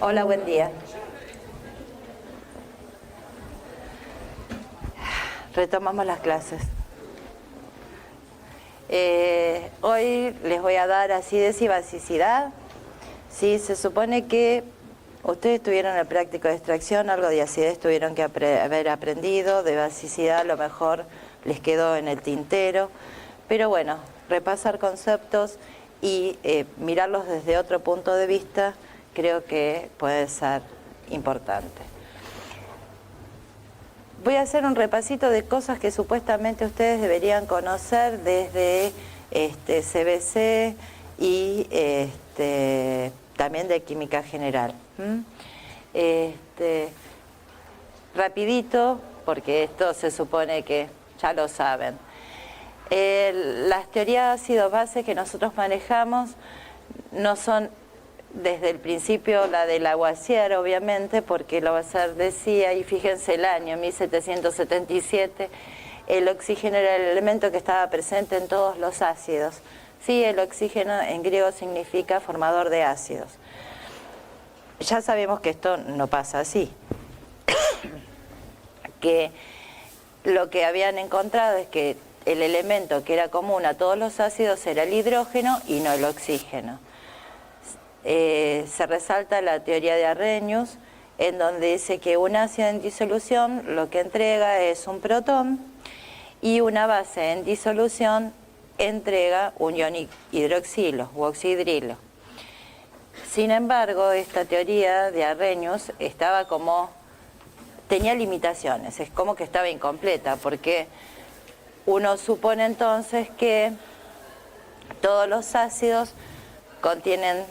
Hola, buen día. Retomamos las clases. Hoy les voy a dar acidez y basicidad. Sí, se supone que ustedes tuvieron el práctico de extracción, algo de acidez tuvieron que haber aprendido, de basicidad a lo mejor les quedó en el tintero, pero bueno, repasar conceptos y mirarlos desde otro punto de vista creo que puede ser importante. Voy a hacer un repasito de cosas que supuestamente ustedes deberían conocer desde CBC y también de química general. Rapidito, porque esto se supone que ya lo saben. Las teorías de ácidos bases que nosotros manejamos no son desde el principio la de Lavoisier, obviamente, porque Lavoisier decía, y fíjense el año, 1777, el oxígeno era el elemento que estaba presente en todos los ácidos. Sí, el oxígeno en griego significa formador de ácidos. Ya sabemos que esto no pasa así. Que lo que habían encontrado es que el elemento que era común a todos los ácidos era el hidrógeno y no el oxígeno. Se resalta la teoría de Arrhenius, en donde dice que un ácido en disolución lo que entrega es un protón y una base en disolución entrega un ion hidroxilo u oxidrilo. Sin embargo, esta teoría de Arrhenius tenía limitaciones, es como que estaba incompleta, porque uno supone entonces que todos los ácidos contienen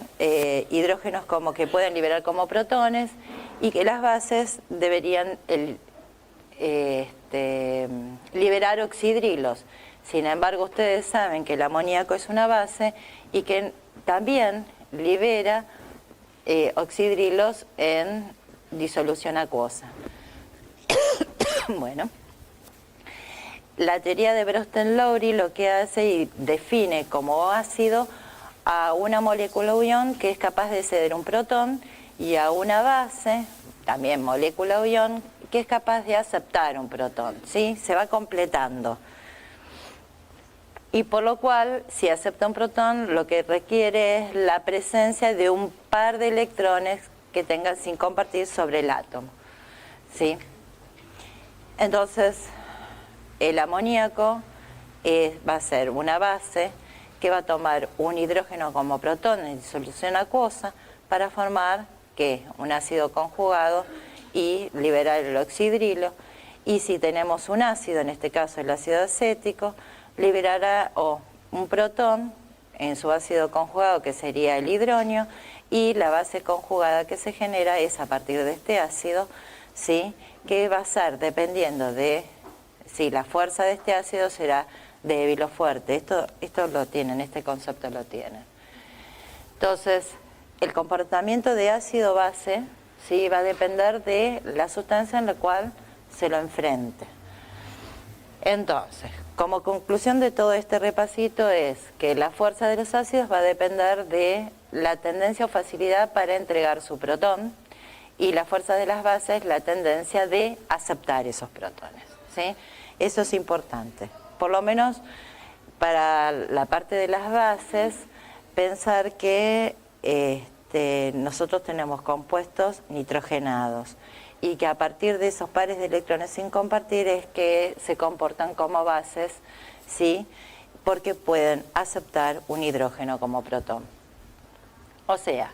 hidrógenos como que pueden liberar como protones y que las bases deberían liberar oxidrilos. Sin embargo, ustedes saben que el amoníaco es una base y que también libera oxidrilos en disolución acuosa. Bueno, la teoría de Brøsten-Lowry lo que hace y define como ácido a una molécula o ion que es capaz de ceder un protón y a una base, también molécula o ion, que es capaz de aceptar un protón, ¿sí? Se va completando. Y por lo cual, si acepta un protón, lo que requiere es la presencia de un par de electrones que tengan sin compartir sobre el átomo, ¿sí? Entonces, el amoníaco va a ser una base que va a tomar un hidrógeno como protón en disolución acuosa para formar un ácido conjugado y liberar el oxidrilo. Y si tenemos un ácido, en este caso el ácido acético, liberará un protón en su ácido conjugado, que sería el hidronio, y la base conjugada que se genera es a partir de este ácido, ¿sí? Que va a ser dependiendo de si la fuerza de este ácido será débil o fuerte. Esto lo tienen, este concepto lo tienen. Entonces, el comportamiento de ácido-base, ¿sí? Va a depender de la sustancia en la cual se lo enfrente. Entonces, como conclusión de todo este repasito es que la fuerza de los ácidos va a depender de la tendencia o facilidad para entregar su protón y la fuerza de las bases la tendencia de aceptar esos protones, ¿sí? Eso es importante. Por lo menos para la parte de las bases, pensar que nosotros tenemos compuestos nitrogenados y que a partir de esos pares de electrones sin compartir es que se comportan como bases, ¿sí? Porque pueden aceptar un hidrógeno como protón. O sea,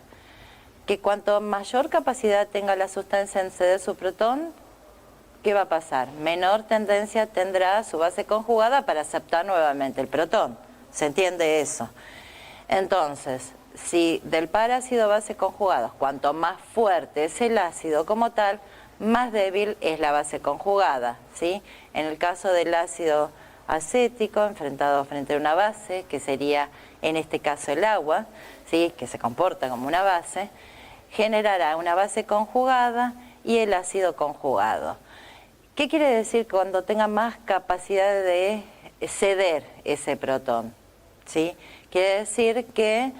que cuanto mayor capacidad tenga la sustancia en ceder su protón, ¿qué va a pasar? Menor tendencia tendrá su base conjugada para aceptar nuevamente el protón. ¿Se entiende eso? Entonces, si del par ácido-base conjugados, cuanto más fuerte es el ácido como tal, más débil es la base conjugada, ¿sí? En el caso del ácido acético, enfrentado frente a una base, que sería en este caso el agua, ¿sí? Que se comporta como una base, generará una base conjugada y el ácido conjugado. ¿Qué quiere decir cuando tenga más capacidad de ceder ese protón? ¿Sí? Quiere decir que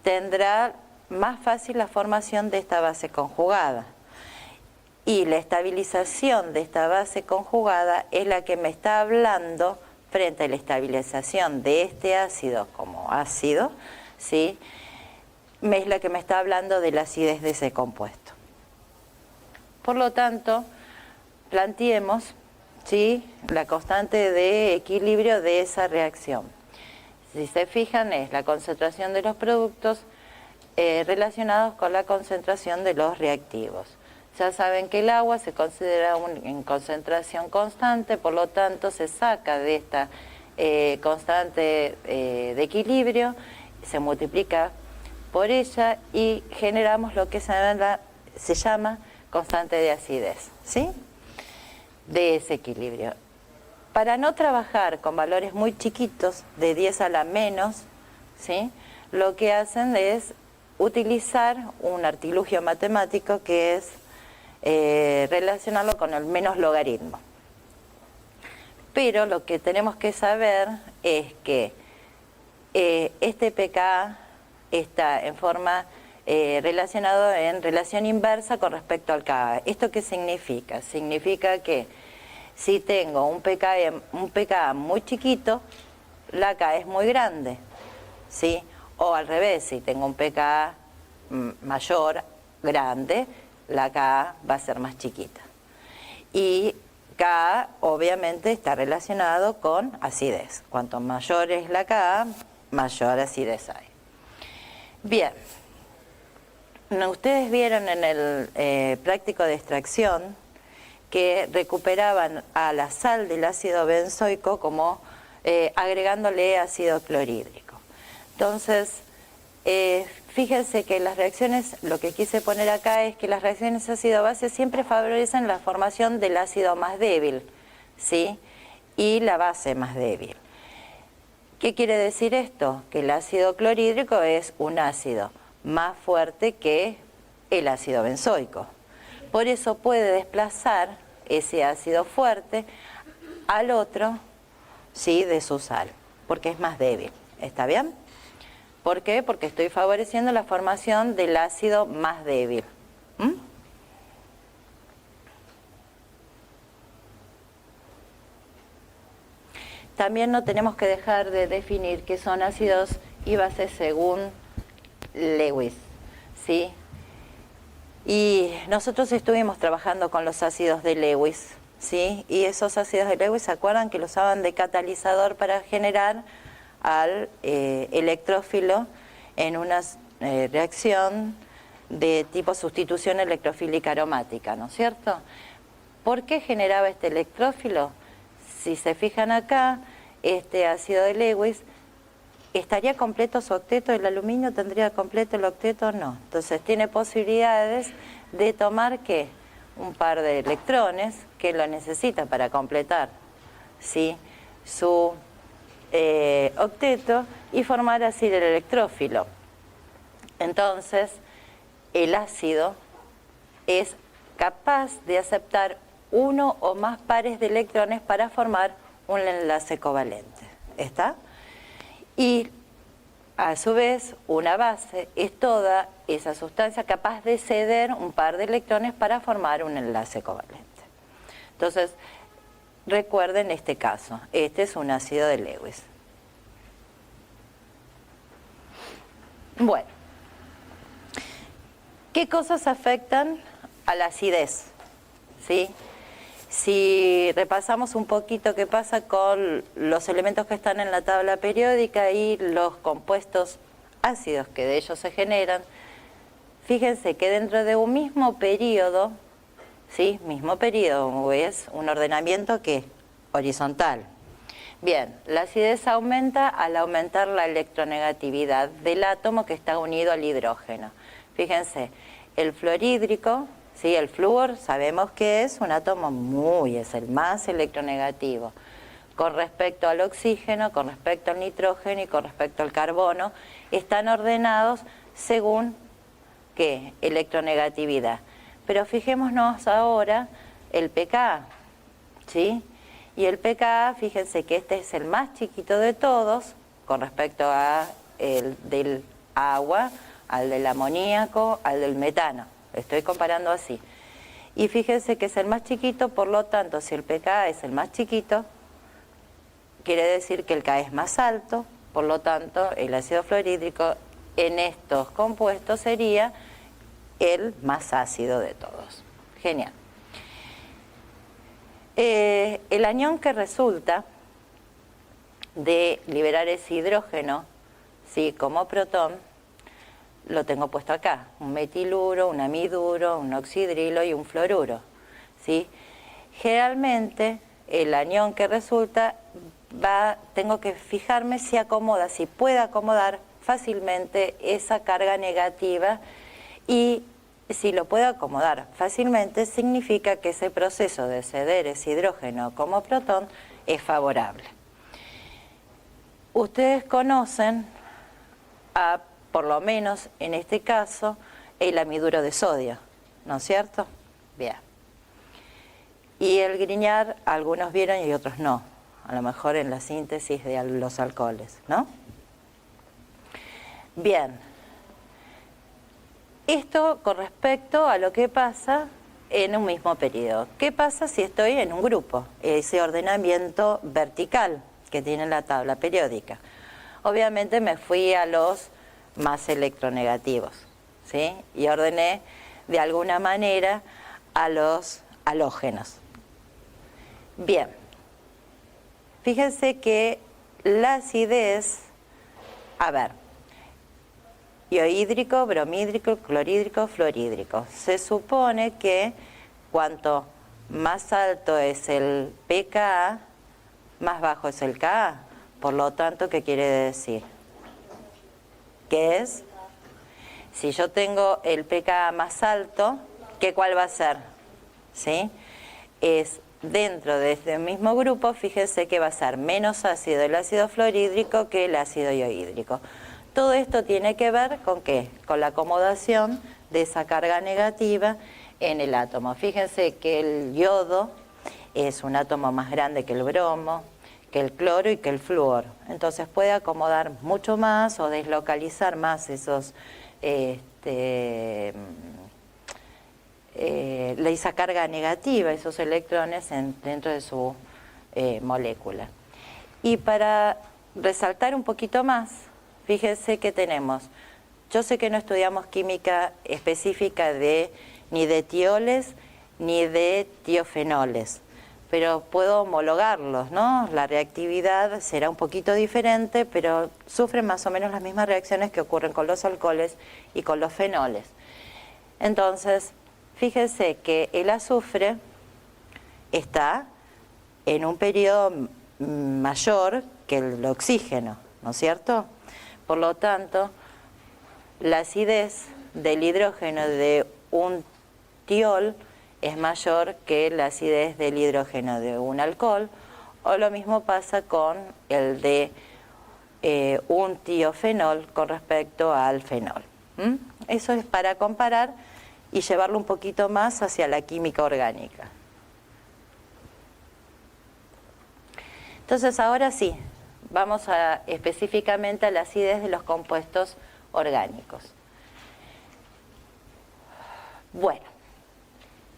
tendrá más fácil la formación de esta base conjugada. Y la estabilización de esta base conjugada es la que me está hablando frente a la estabilización de este ácido como ácido, ¿sí? Es la que me está hablando de la acidez de ese compuesto. Por lo tanto, planteemos, ¿sí?, la constante de equilibrio de esa reacción. Si se fijan, es la concentración de los productos relacionados con la concentración de los reactivos. Ya saben que el agua se considera en concentración constante, por lo tanto se saca de esta constante de equilibrio, se multiplica por ella y generamos lo que se llama constante de acidez, ¿sí?, de ese equilibrio. Para no trabajar con valores muy chiquitos, de 10 a la menos, ¿sí?, lo que hacen es utilizar un artilugio matemático que es relacionarlo con el menos logaritmo. Pero lo que tenemos que saber es que este pKa está en forma relacionado en relación inversa con respecto al Ka. ¿Esto qué significa? Significa que si tengo un pKa muy chiquito, la Ka es muy grande, ¿sí? O al revés, si tengo un pKa mayor, grande, la Ka va a ser más chiquita. Y Ka obviamente está relacionado con acidez. Cuanto mayor es la Ka, mayor acidez hay. Bien, ustedes vieron en el práctico de extracción que recuperaban a la sal del ácido benzoico como agregándole ácido clorhídrico. Entonces, fíjense que las reacciones, lo que quise poner acá es que las reacciones ácido-base siempre favorecen la formación del ácido más débil, ¿sí?, y la base más débil. ¿Qué quiere decir esto? Que el ácido clorhídrico es un ácido más fuerte que el ácido benzoico. Por eso puede desplazar ese ácido fuerte al otro, ¿sí?, de su sal, porque es más débil. ¿Está bien? ¿Por qué? Porque estoy favoreciendo la formación del ácido más débil. También no tenemos que dejar de definir qué son ácidos y bases según Lewis, ¿sí? Y nosotros estuvimos trabajando con los ácidos de Lewis, ¿sí? Y esos ácidos de Lewis, ¿se acuerdan que los usaban de catalizador para generar al electrófilo en una reacción de tipo sustitución electrofílica aromática, ¿no es cierto? ¿Por qué generaba este electrófilo? Si se fijan acá, este ácido de Lewis, ¿estaría completo su octeto? ¿El aluminio tendría completo el octeto? No. Entonces tiene posibilidades de tomar, ¿qué?, un par de electrones que lo necesita para completar, ¿sí?, su octeto y formar así el electrófilo. Entonces, el ácido es capaz de aceptar uno o más pares de electrones para formar un enlace covalente. ¿Está? Y a su vez, una base es toda esa sustancia capaz de ceder un par de electrones para formar un enlace covalente. Entonces, recuerden este caso, este es un ácido de Lewis. Bueno, ¿qué cosas afectan a la acidez? ¿Sí? Si repasamos un poquito qué pasa con los elementos que están en la tabla periódica y los compuestos ácidos que de ellos se generan, fíjense que dentro de un mismo periodo, ¿sí?, mismo periodo, es un ordenamiento que horizontal. Bien, la acidez aumenta al aumentar la electronegatividad del átomo que está unido al hidrógeno. Fíjense, el fluorhídrico, ¿sí?, el flúor, sabemos que es un átomo es el más electronegativo. Con respecto al oxígeno, con respecto al nitrógeno y con respecto al carbono, están ordenados según, ¿qué?, electronegatividad. Pero fijémonos ahora el pKa, ¿sí? Y el pKa, fíjense que este es el más chiquito de todos con respecto a el del agua, al del amoníaco, al del metano. Estoy comparando así. Y fíjense que es el más chiquito, por lo tanto, si el pKa es el más chiquito, quiere decir que el Ka es más alto, por lo tanto, el ácido fluorhídrico en estos compuestos sería el más ácido de todos. Genial. El anión que resulta de liberar ese hidrógeno, ¿sí?, como protón, lo tengo puesto acá, un metiluro, un amiduro, un oxidrilo y un fluoruro, ¿sí? Generalmente el anión que resulta tengo que fijarme si acomoda, si puede acomodar fácilmente esa carga negativa, y si lo puede acomodar fácilmente significa que ese proceso de ceder ese hidrógeno como protón es favorable. Ustedes conocen por lo menos en este caso, el amiduro de sodio, ¿no es cierto? Bien. Y el Grignard, algunos vieron y otros no, a lo mejor en la síntesis de los alcoholes, ¿no? Bien. Esto con respecto a lo que pasa en un mismo periodo. ¿Qué pasa si estoy en un grupo? Ese ordenamiento vertical que tiene la tabla periódica. Obviamente me fui a los más electronegativos, ¿sí? Y ordené de alguna manera a los halógenos. Bien, fíjense que la acidez, iohídrico, bromhídrico, clorhídrico, fluorhídrico. Se supone que cuanto más alto es el pKa, más bajo es el Ka. Por lo tanto, ¿qué quiere decir? Que es, si yo tengo el pKa más alto, ¿cuál va a ser? ¿Sí? Es dentro de este mismo grupo, fíjense que va a ser menos ácido el ácido fluorhídrico que el ácido iohídrico. Todo esto tiene que ver ¿con qué? Con la acomodación de esa carga negativa en el átomo. Fíjense que el yodo es un átomo más grande que el bromo, que el cloro y que el flúor. Entonces puede acomodar mucho más o deslocalizar más esa carga negativa, esos electrones dentro de su molécula. Y para resaltar un poquito más, fíjense que tenemos, yo sé que no estudiamos química específica ni de tioles ni de tiofenoles, pero puedo homologarlos, ¿no? La reactividad será un poquito diferente, pero sufren más o menos las mismas reacciones que ocurren con los alcoholes y con los fenoles. Entonces, fíjense que el azufre está en un periodo mayor que el oxígeno, ¿no es cierto? Por lo tanto, la acidez del hidrógeno de un tiol es mayor que la acidez del hidrógeno de un alcohol, o lo mismo pasa con el de un tiofenol con respecto al fenol. Eso es para comparar y llevarlo un poquito más hacia la química orgánica. Entonces ahora sí, vamos específicamente a la acidez de los compuestos orgánicos. Bueno,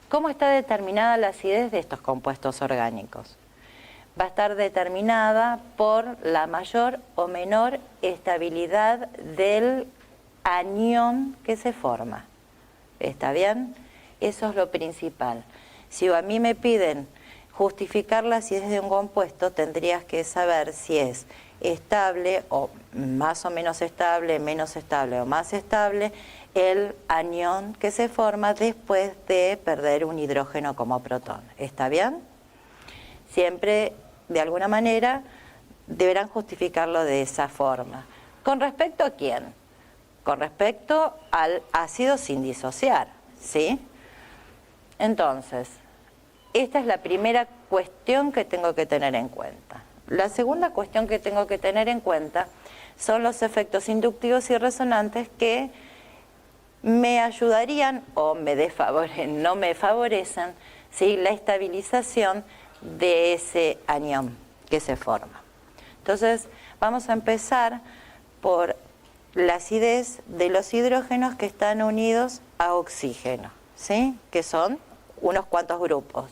¿cómo está determinada la acidez de estos compuestos orgánicos? Va a estar determinada por la mayor o menor estabilidad del anión que se forma. ¿Está bien? Eso es lo principal. Si a mí me piden justificar la acidez de un compuesto, tendrías que saber si es estable o más o menos estable, menos estable o más estable el anión que se forma después de perder un hidrógeno como protón. ¿Está bien? Siempre, de alguna manera, deberán justificarlo de esa forma. ¿Con respecto a quién? Con respecto al ácido sin disociar, ¿sí? Entonces, esta es la primera cuestión que tengo que tener en cuenta. La segunda cuestión que tengo que tener en cuenta son los efectos inductivos y resonantes que me ayudarían o no me favorecen, ¿sí?, la estabilización de ese anión que se forma. Entonces, vamos a empezar por la acidez de los hidrógenos que están unidos a oxígeno, ¿sí? Que son unos cuantos grupos.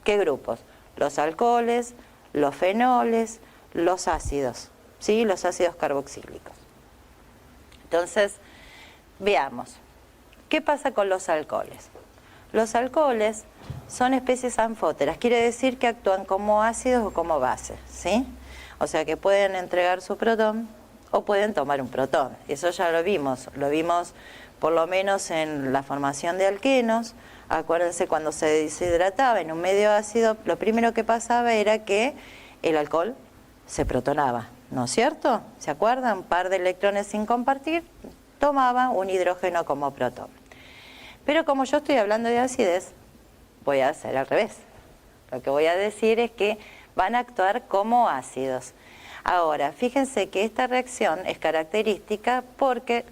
¿Qué grupos? Los alcoholes, los fenoles, los ácidos, ¿sí? Los ácidos carboxílicos. Entonces, veamos, ¿qué pasa con los alcoholes? Los alcoholes son especies anfóteras, quiere decir que actúan como ácidos o como bases, ¿sí? O sea que pueden entregar su protón o pueden tomar un protón. Eso ya lo vimos por lo menos en la formación de alquenos. Acuérdense, cuando se deshidrataba en un medio ácido, lo primero que pasaba era que el alcohol se protonaba, ¿no es cierto? ¿Se acuerdan? Un par de electrones sin compartir, tomaba un hidrógeno como protón. Pero como yo estoy hablando de acidez, voy a hacer al revés. Lo que voy a decir es que van a actuar como ácidos. Ahora, fíjense que esta reacción es característica porque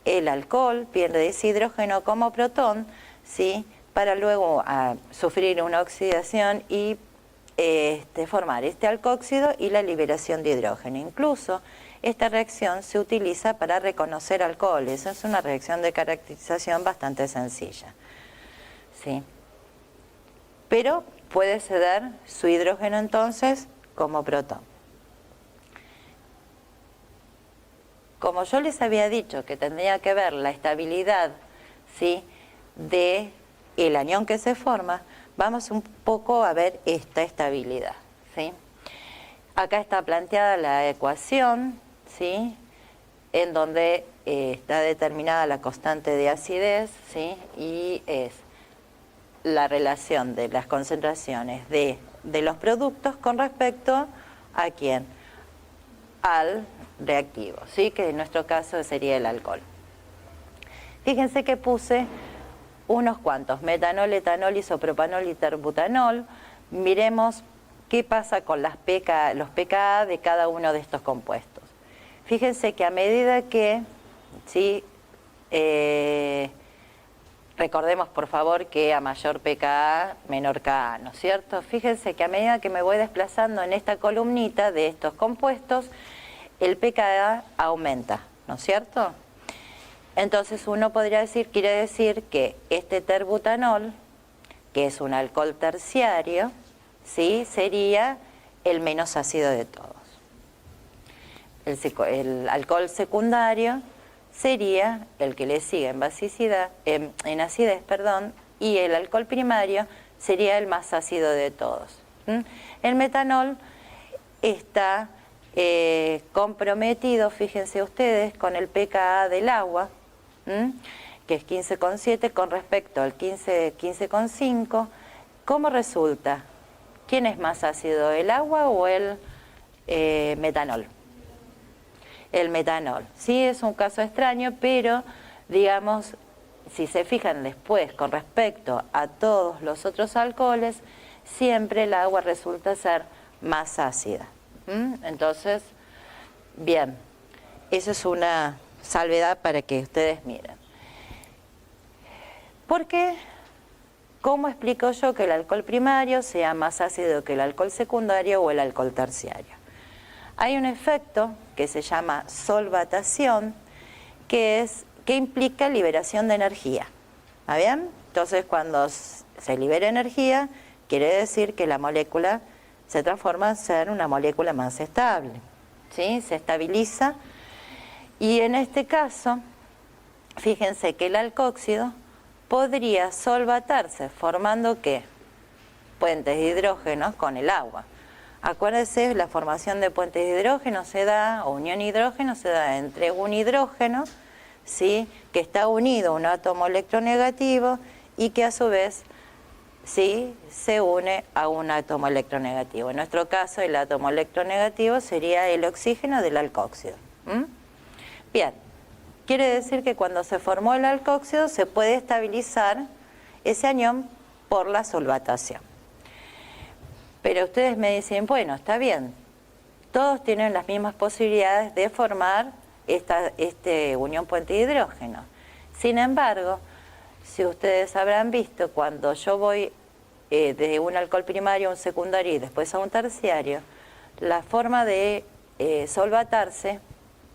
el alcohol pierde ese hidrógeno como protón, ¿sí? Para luego sufrir una oxidación y formar este alcóxido y la liberación de hidrógeno. Incluso esta reacción se utiliza para reconocer alcoholes. Es una reacción de caracterización bastante sencilla, ¿sí? Pero puede ceder su hidrógeno entonces como protón. Como yo les había dicho que tendría que ver la estabilidad, ¿sí?, de el anión que se forma, vamos un poco a ver esta estabilidad, ¿sí? Acá está planteada la ecuación, ¿sí?, en donde está determinada la constante de acidez, ¿sí?, y es la relación de las concentraciones de los productos con respecto a ¿quién? Al reactivo, ¿sí?, que en nuestro caso sería el alcohol. Fíjense que puse unos cuantos, metanol, etanol, isopropanol y terbutanol. Miremos qué pasa con los pKa de cada uno de estos compuestos. Fíjense que a medida que, ¿sí?, recordemos por favor que a mayor pKa, menor Ka, ¿no es cierto? Fíjense que a medida que me voy desplazando en esta columnita de estos compuestos, el pKa aumenta, ¿no es cierto? Entonces uno podría decir, quiere decir que este terbutanol, que es un alcohol terciario, ¿sí?, sería el menos ácido de todos. El alcohol secundario sería el que le sigue en basicidad, en acidez, perdón, y el alcohol primario sería el más ácido de todos. El metanol está comprometido, fíjense ustedes, con el pKa del agua, que es 15,7 con respecto al 15,5. ¿Cómo resulta? ¿Quién es más ácido, el agua o el metanol? El metanol. Sí, es un caso extraño, pero digamos, si se fijan después con respecto a todos los otros alcoholes, siempre el agua resulta ser más ácida. Entonces, bien, eso es una salvedad para que ustedes miren. ¿Por qué? ¿Cómo explico yo que el alcohol primario sea más ácido que el alcohol secundario o el alcohol terciario? Hay un efecto que se llama solvatación, que implica liberación de energía. ¿Está bien? Entonces, cuando se libera energía, quiere decir que la molécula se transforma en ser una molécula más estable, ¿sí? Se estabiliza. Y en este caso, fíjense que el alcóxido podría solvatarse formando ¿qué? Puentes de hidrógenos con el agua. Acuérdense, la formación de puentes de hidrógeno se da, o unión hidrógeno se da entre un hidrógeno, ¿sí?, que está unido a un átomo electronegativo y que a su vez, ¿sí?, se une a un átomo electronegativo. En nuestro caso, el átomo electronegativo sería el oxígeno del alcóxido. Bien, quiere decir que cuando se formó el alcóxido se puede estabilizar ese anión por la solvatación. Pero ustedes me dicen, bueno, está bien, todos tienen las mismas posibilidades de formar esta unión puente de hidrógeno. Sin embargo, si ustedes habrán visto, cuando yo voy de un alcohol primario a un secundario y después a un terciario, la forma de solvatarse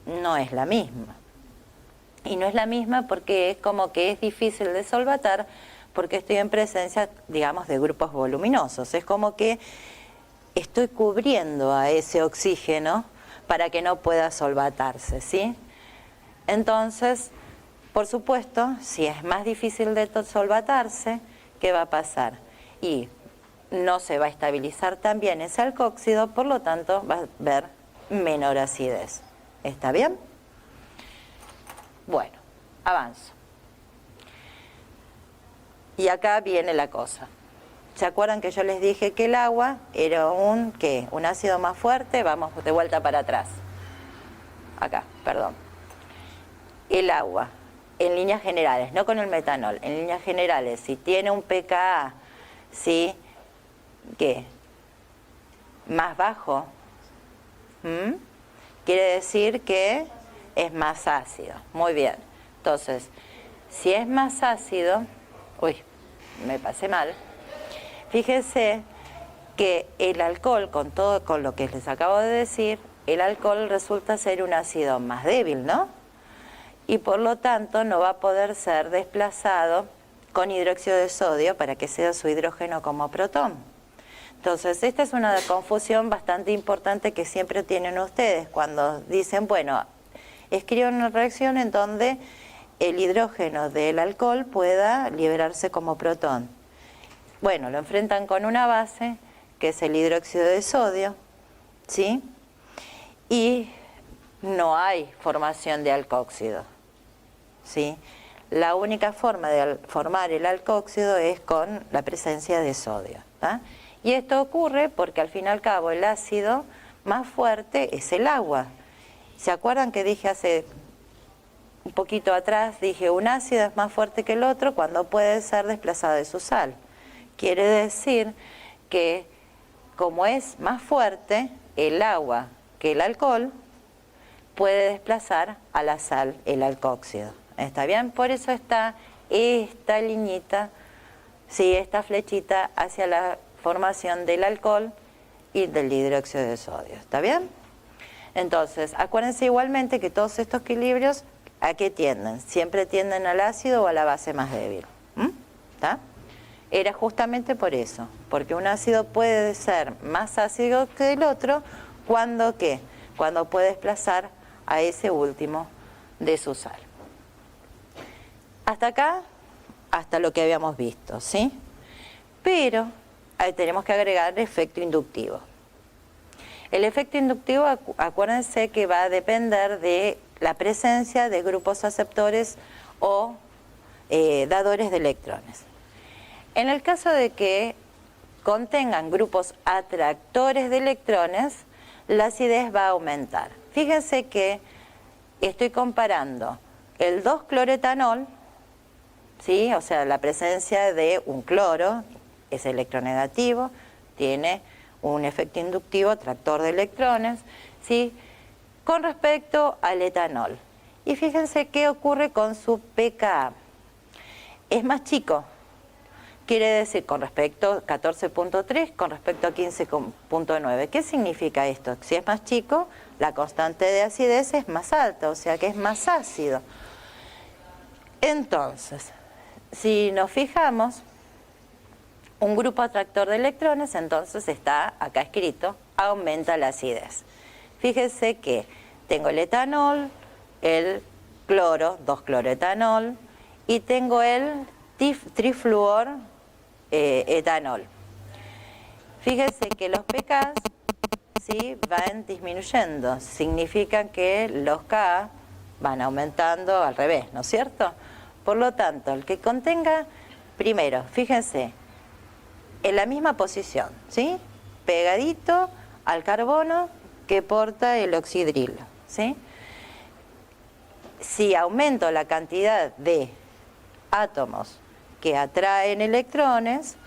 no es la misma. Y no es la misma porque es como que es difícil de solvatar porque estoy en presencia, digamos, de grupos voluminosos. Es como que estoy cubriendo a ese oxígeno para que no pueda solvatarse, ¿sí? Entonces, por supuesto, si es más difícil de solvatarse, ¿qué va a pasar? Y no se va a estabilizar tan bien ese alcóxido, por lo tanto va a haber menor acidez. ¿Está bien? Bueno, avanzo. Y acá viene la cosa. ¿Se acuerdan que yo les dije que el agua era un ácido más fuerte? Vamos de vuelta para atrás. Acá, perdón. El agua, en líneas generales, no con el metanol, en líneas generales, si tiene un pKa, ¿sí? ¿Qué? Más bajo, quiere decir que es más ácido. Muy bien. Entonces, si es más ácido, uy, me pasé mal. Fíjense que el alcohol, con lo que les acabo de decir, el alcohol resulta ser un ácido más débil, ¿no? Y por lo tanto no va a poder ser desplazado con hidróxido de sodio para que sea su hidrógeno como protón. Entonces, esta es una confusión bastante importante que siempre tienen ustedes cuando dicen, bueno, escriban una reacción en donde el hidrógeno del alcohol pueda liberarse como protón. Bueno, lo enfrentan con una base, que es el hidróxido de sodio, ¿sí? Y no hay formación de alcóxido, ¿sí? La única forma de formar el alcóxido es con la presencia de sodio, ¿tá? Y esto ocurre porque al fin y al cabo el ácido más fuerte es el agua. ¿Se acuerdan que dije hace un poquito atrás, dije un ácido es más fuerte que el otro cuando puede ser desplazado de su sal? Quiere decir que como es más fuerte el agua que el alcohol, puede desplazar a la sal, el alcóxido. ¿Está bien? Por eso está esta liñita, sí, esta flechita hacia la formación del alcohol y del hidróxido de sodio. ¿Está bien? Entonces, acuérdense igualmente que todos estos equilibrios, ¿a qué tienden? Siempre tienden al ácido o a la base más débil. ¿Está? Era justamente por eso, porque un ácido puede ser más ácido que el otro cuando ¿qué? Cuando puede desplazar a ese último de su sal. Hasta acá, hasta lo que habíamos visto, ¿sí? Pero ahí tenemos que agregar el efecto inductivo. El efecto inductivo, acuérdense que va a depender de la presencia de grupos aceptores o dadores de electrones. En el caso de que contengan grupos atractores de electrones, la acidez va a aumentar. Fíjense que estoy comparando el 2-cloretanol, ¿sí? O sea, la presencia de un cloro, es electronegativo, tiene un efecto inductivo atractor de electrones, ¿sí? Con respecto al etanol. Y fíjense qué ocurre con su pKa. Es más chico. Quiere decir, con respecto a 14.3, con respecto a 15.9. ¿Qué significa esto? Si es más chico, la constante de acidez es más alta, o sea que es más ácido. Entonces, si nos fijamos, un grupo atractor de electrones, entonces está acá escrito, aumenta la acidez. Fíjense que tengo el etanol, el cloro, 2-cloretanol, y tengo el trifluor etanol. Fíjense que los pKa, ¿sí?, van disminuyendo, significan que los Ka van aumentando al revés, ¿no es cierto? Por lo tanto, el que contenga, primero, fíjense, en la misma posición, ¿sí?, pegadito al carbono que porta el oxidrilo, ¿sí? Si aumento la cantidad de átomos que atraen electrones,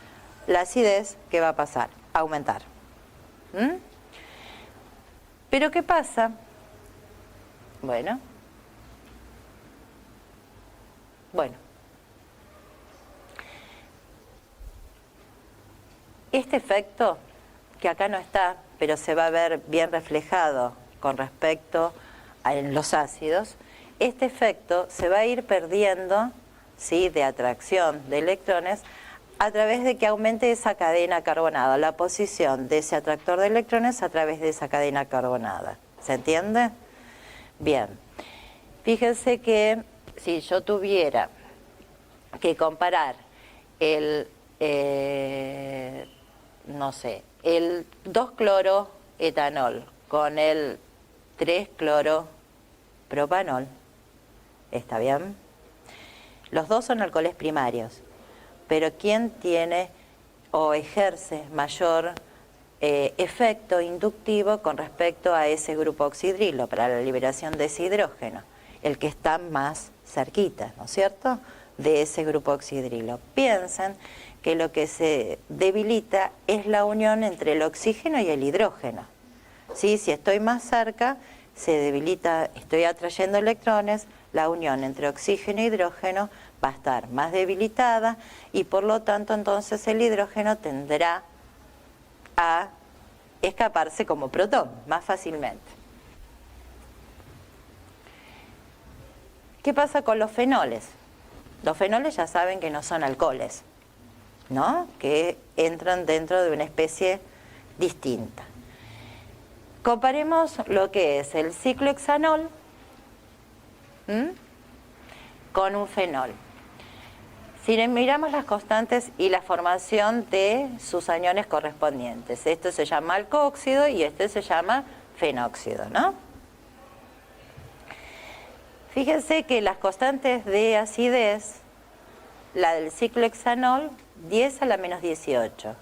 la acidez, ¿qué va a pasar? A aumentar. ¿Pero qué pasa? Bueno, este efecto, que acá no está, pero se va a ver bien reflejado con respecto en los ácidos, este efecto se va a ir perdiendo, ¿sí?, de atracción de electrones a través de que aumente esa cadena carbonada, la posición de ese atractor de electrones a través de esa cadena carbonada. ¿Se entiende? Bien. Fíjense que si yo tuviera que comparar el, no sé, el 2-cloroetanol con el 3-cloropropanol, ¿está bien? Los dos son alcoholes primarios, pero ¿quién tiene o ejerce mayor efecto inductivo con respecto a ese grupo oxidrilo para la liberación de ese hidrógeno? El que está más cerquita, ¿no es cierto?, de ese grupo oxidrilo. Piensen que lo que se debilita es la unión entre el oxígeno y el hidrógeno. ¿Sí? Si estoy más cerca, se debilita, estoy atrayendo electrones, la unión entre oxígeno e hidrógeno va a estar más debilitada y por lo tanto entonces el hidrógeno tendrá a escaparse como protón más fácilmente. ¿Qué pasa con los fenoles? Los fenoles ya saben que no son alcoholes, ¿no?, que entran dentro de una especie distinta. Comparemos lo que es el ciclohexanol con un fenol. Si miramos las constantes y la formación de sus aniones correspondientes, esto se llama alcóxido y este se llama fenóxido, ¿no? Fíjense que las constantes de acidez, la del ciclohexanol, 10 a la menos 18,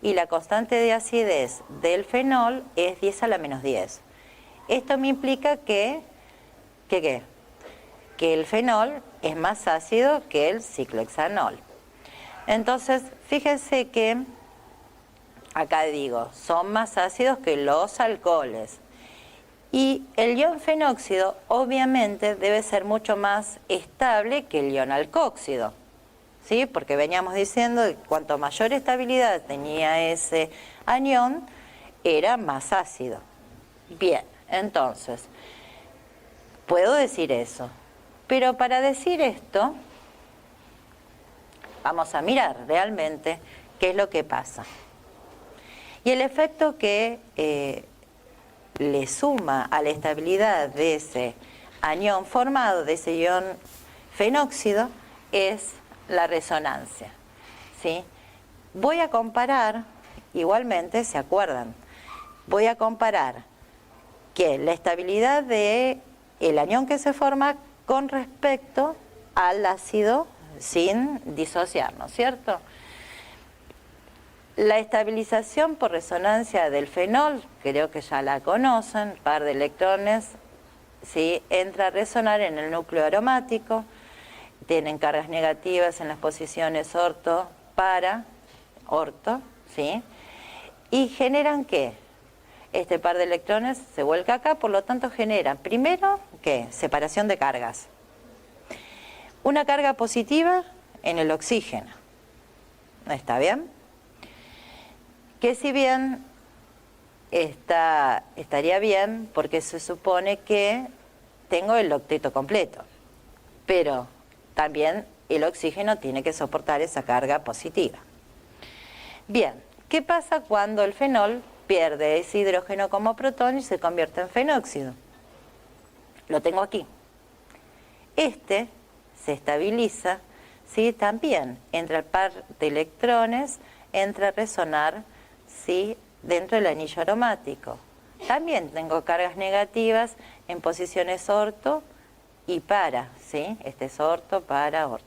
y la constante de acidez del fenol es 10 a la menos 10. Esto me implica que el fenol es más ácido que el ciclohexanol. Entonces, fíjense que, acá digo, son más ácidos que los alcoholes. Y el ion fenóxido obviamente debe ser mucho más estable que el ion alcóxido, ¿sí? Porque veníamos diciendo que cuanto mayor estabilidad tenía ese anión, era más ácido. Bien, entonces, puedo decir eso. Pero para decir esto, vamos a mirar realmente qué es lo que pasa. Y el efecto que le suma a la estabilidad de ese anión formado, de ese ion fenóxido, es la resonancia, ¿sí? Voy a comparar, igualmente, ¿se acuerdan? Voy a comparar que la estabilidad del anión que se forma con respecto al ácido sin disociar, ¿no es cierto? La estabilización por resonancia del fenol, creo que ya la conocen, par de electrones, ¿sí?, entra a resonar en el núcleo aromático, tienen cargas negativas en las posiciones orto, para, orto, ¿sí?, y generan ¿qué? Este par de electrones se vuelca acá, por lo tanto generan, primero, ¿qué? Separación de cargas. Una carga positiva en el oxígeno. ¿Está bien? Que si bien estaría bien porque se supone que tengo el octeto completo, pero también el oxígeno tiene que soportar esa carga positiva. Bien, ¿qué pasa cuando el fenol pierde ese hidrógeno como protón y se convierte en fenóxido? Lo tengo aquí. Este se estabiliza, ¿sí?, también entre el par de electrones, entra a resonar, ¿sí?, dentro del anillo aromático. También tengo cargas negativas en posiciones orto y para, ¿sí? Este es orto, para, orto.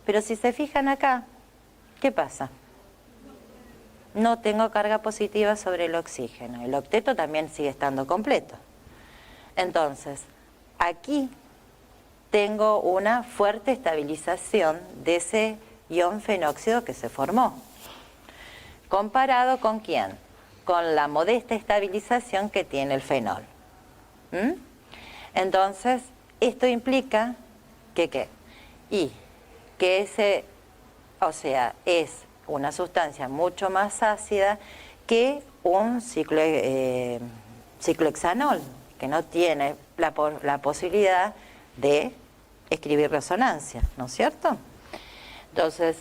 Pero si se fijan acá, ¿qué pasa? No tengo carga positiva sobre el oxígeno. El octeto también sigue estando completo. Entonces, aquí tengo una fuerte estabilización de ese ion fenóxido que se formó. ¿Comparado con quién? Con la modesta estabilización que tiene el fenol. Entonces, esto implica que ¿qué? Y que ese, o sea, es una sustancia mucho más ácida que un ciclohexanol, que no tiene la posibilidad de escribir resonancia, ¿no es cierto? Entonces,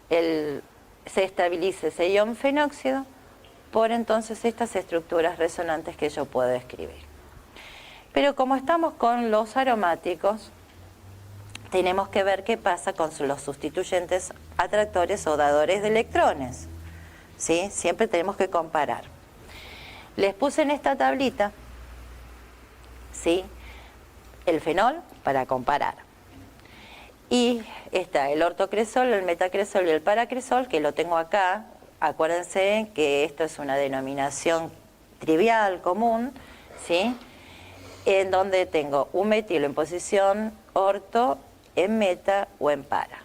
se estabiliza ese ion fenóxido por entonces estas estructuras resonantes que yo puedo escribir. Pero como estamos con los aromáticos, tenemos que ver qué pasa con los sustituyentes atractores o dadores de electrones, ¿sí? Siempre tenemos que comparar. Les puse en esta tablita, ¿sí?, el fenol para comparar. Y está el ortocresol, el metacresol y el paracresol, que lo tengo acá. Acuérdense que esto es una denominación trivial, común, ¿sí?, en donde tengo un metilo en posición orto, en meta o en para.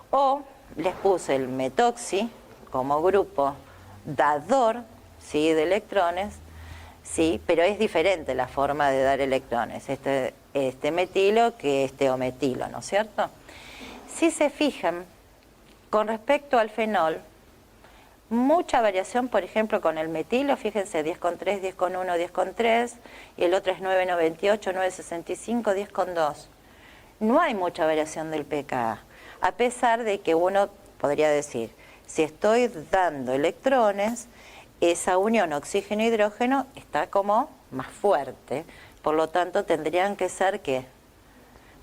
O les puse el metoxi como grupo dador, ¿sí?, de electrones, ¿sí?, pero es diferente la forma de dar electrones, este metilo que este ometilo, ¿no es cierto? Si se fijan, con respecto al fenol, mucha variación, por ejemplo, con el metilo, fíjense, 10,3, 10,1, 10,3, y el otro es 9,98, 9,65, 10,2. No hay mucha variación del pKa, a pesar de que uno podría decir, si estoy dando electrones, esa unión oxígeno-hidrógeno está como más fuerte, por lo tanto tendrían que ser, ¿qué?,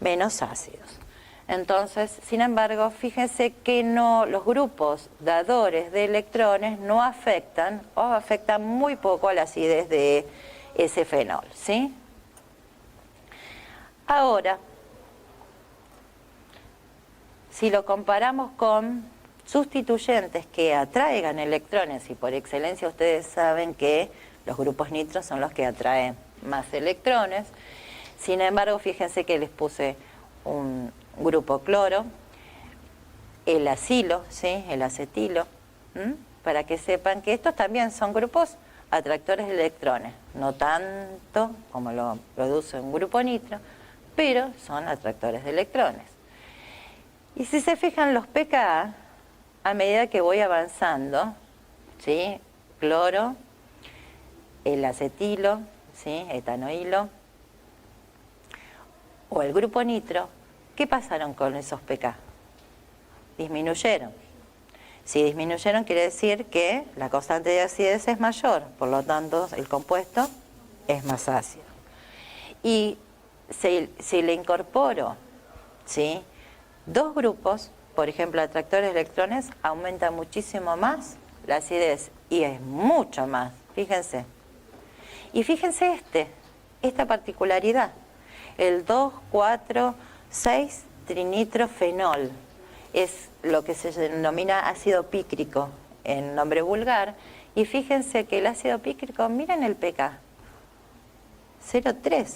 menos ácidos. Entonces, sin embargo, fíjense que no, los grupos dadores de electrones no afectan o afectan muy poco a la acidez de ese fenol, ¿sí? Ahora, si lo comparamos con sustituyentes que atraigan electrones, y por excelencia ustedes saben que los grupos nitro son los que atraen más electrones, sin embargo, fíjense que les puse un grupo cloro, el acilo, ¿sí?, el acetilo, para que sepan que estos también son grupos atractores de electrones, no tanto como lo produce un grupo nitro, pero son atractores de electrones. Y si se fijan los pKa, a medida que voy avanzando, ¿sí?, cloro, el acetilo, ¿sí?, etanoilo, o el grupo nitro, ¿qué pasaron con esos pK? Disminuyeron. Si disminuyeron quiere decir que la constante de acidez es mayor, por lo tanto el compuesto es más ácido. Y si le incorporo, ¿sí?, dos grupos, por ejemplo, atractores de electrones, aumenta muchísimo más la acidez y es mucho más, fíjense. Y fíjense esta particularidad, el 2,4,6 trinitrofenol, es lo que se denomina ácido pícrico en nombre vulgar, y fíjense que el ácido pícrico, miren el pK, 0,3,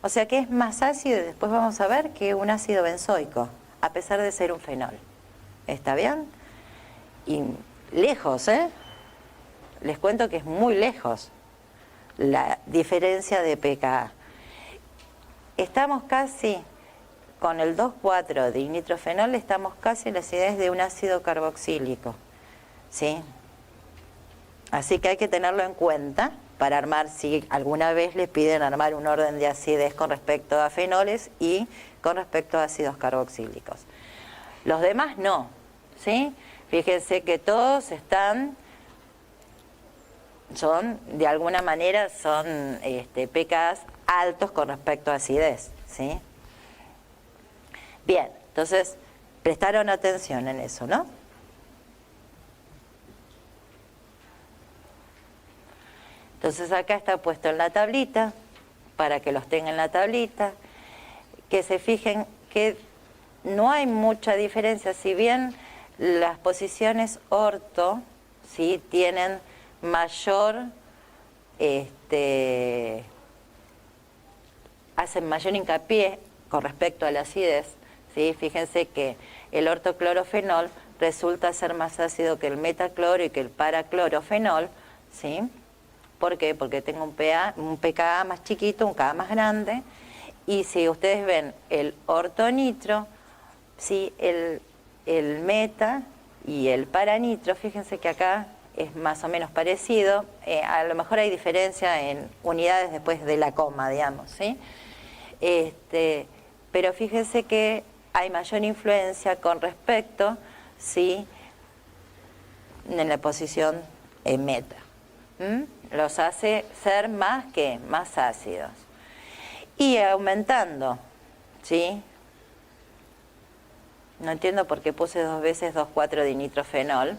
o sea que es más ácido, y después vamos a ver, que un ácido benzoico, a pesar de ser un fenol. ¿Está bien? Y lejos, les cuento que es muy lejos la diferencia de pKa. Estamos casi, con el 2,4 de nitrofenol, estamos casi en la acidez de un ácido carboxílico, ¿sí? Así que hay que tenerlo en cuenta para armar, si alguna vez les piden armar un orden de acidez con respecto a fenoles y con respecto a ácidos carboxílicos. Los demás no, ¿sí? Fíjense que todos son, de alguna manera, son pKas altos con respecto a acidez, ¿sí? Bien, entonces, prestaron atención en eso, ¿no? Entonces acá está puesto en la tablita, para que los tengan en la tablita, que se fijen que no hay mucha diferencia, si bien las posiciones orto, ¿sí?, tienen mayor, hacen mayor hincapié con respecto a la acidez, ¿sí? Fíjense que el ortoclorofenol resulta ser más ácido que el metacloro y que el paraclorofenol, ¿sí? ¿Por qué? Porque tengo un pKa más chiquito, un Ka más grande, y si ustedes ven el ortonitro, ¿sí?, el meta y el paranitro, fíjense que acá es más o menos parecido, a lo mejor hay diferencia en unidades después de la coma, digamos, ¿sí? Pero fíjense que hay mayor influencia con respecto, ¿sí?, en la posición meta. Los hace ser más ácidos. Y aumentando, ¿sí? No entiendo por qué puse 2 veces 2,4-dinitrofenol.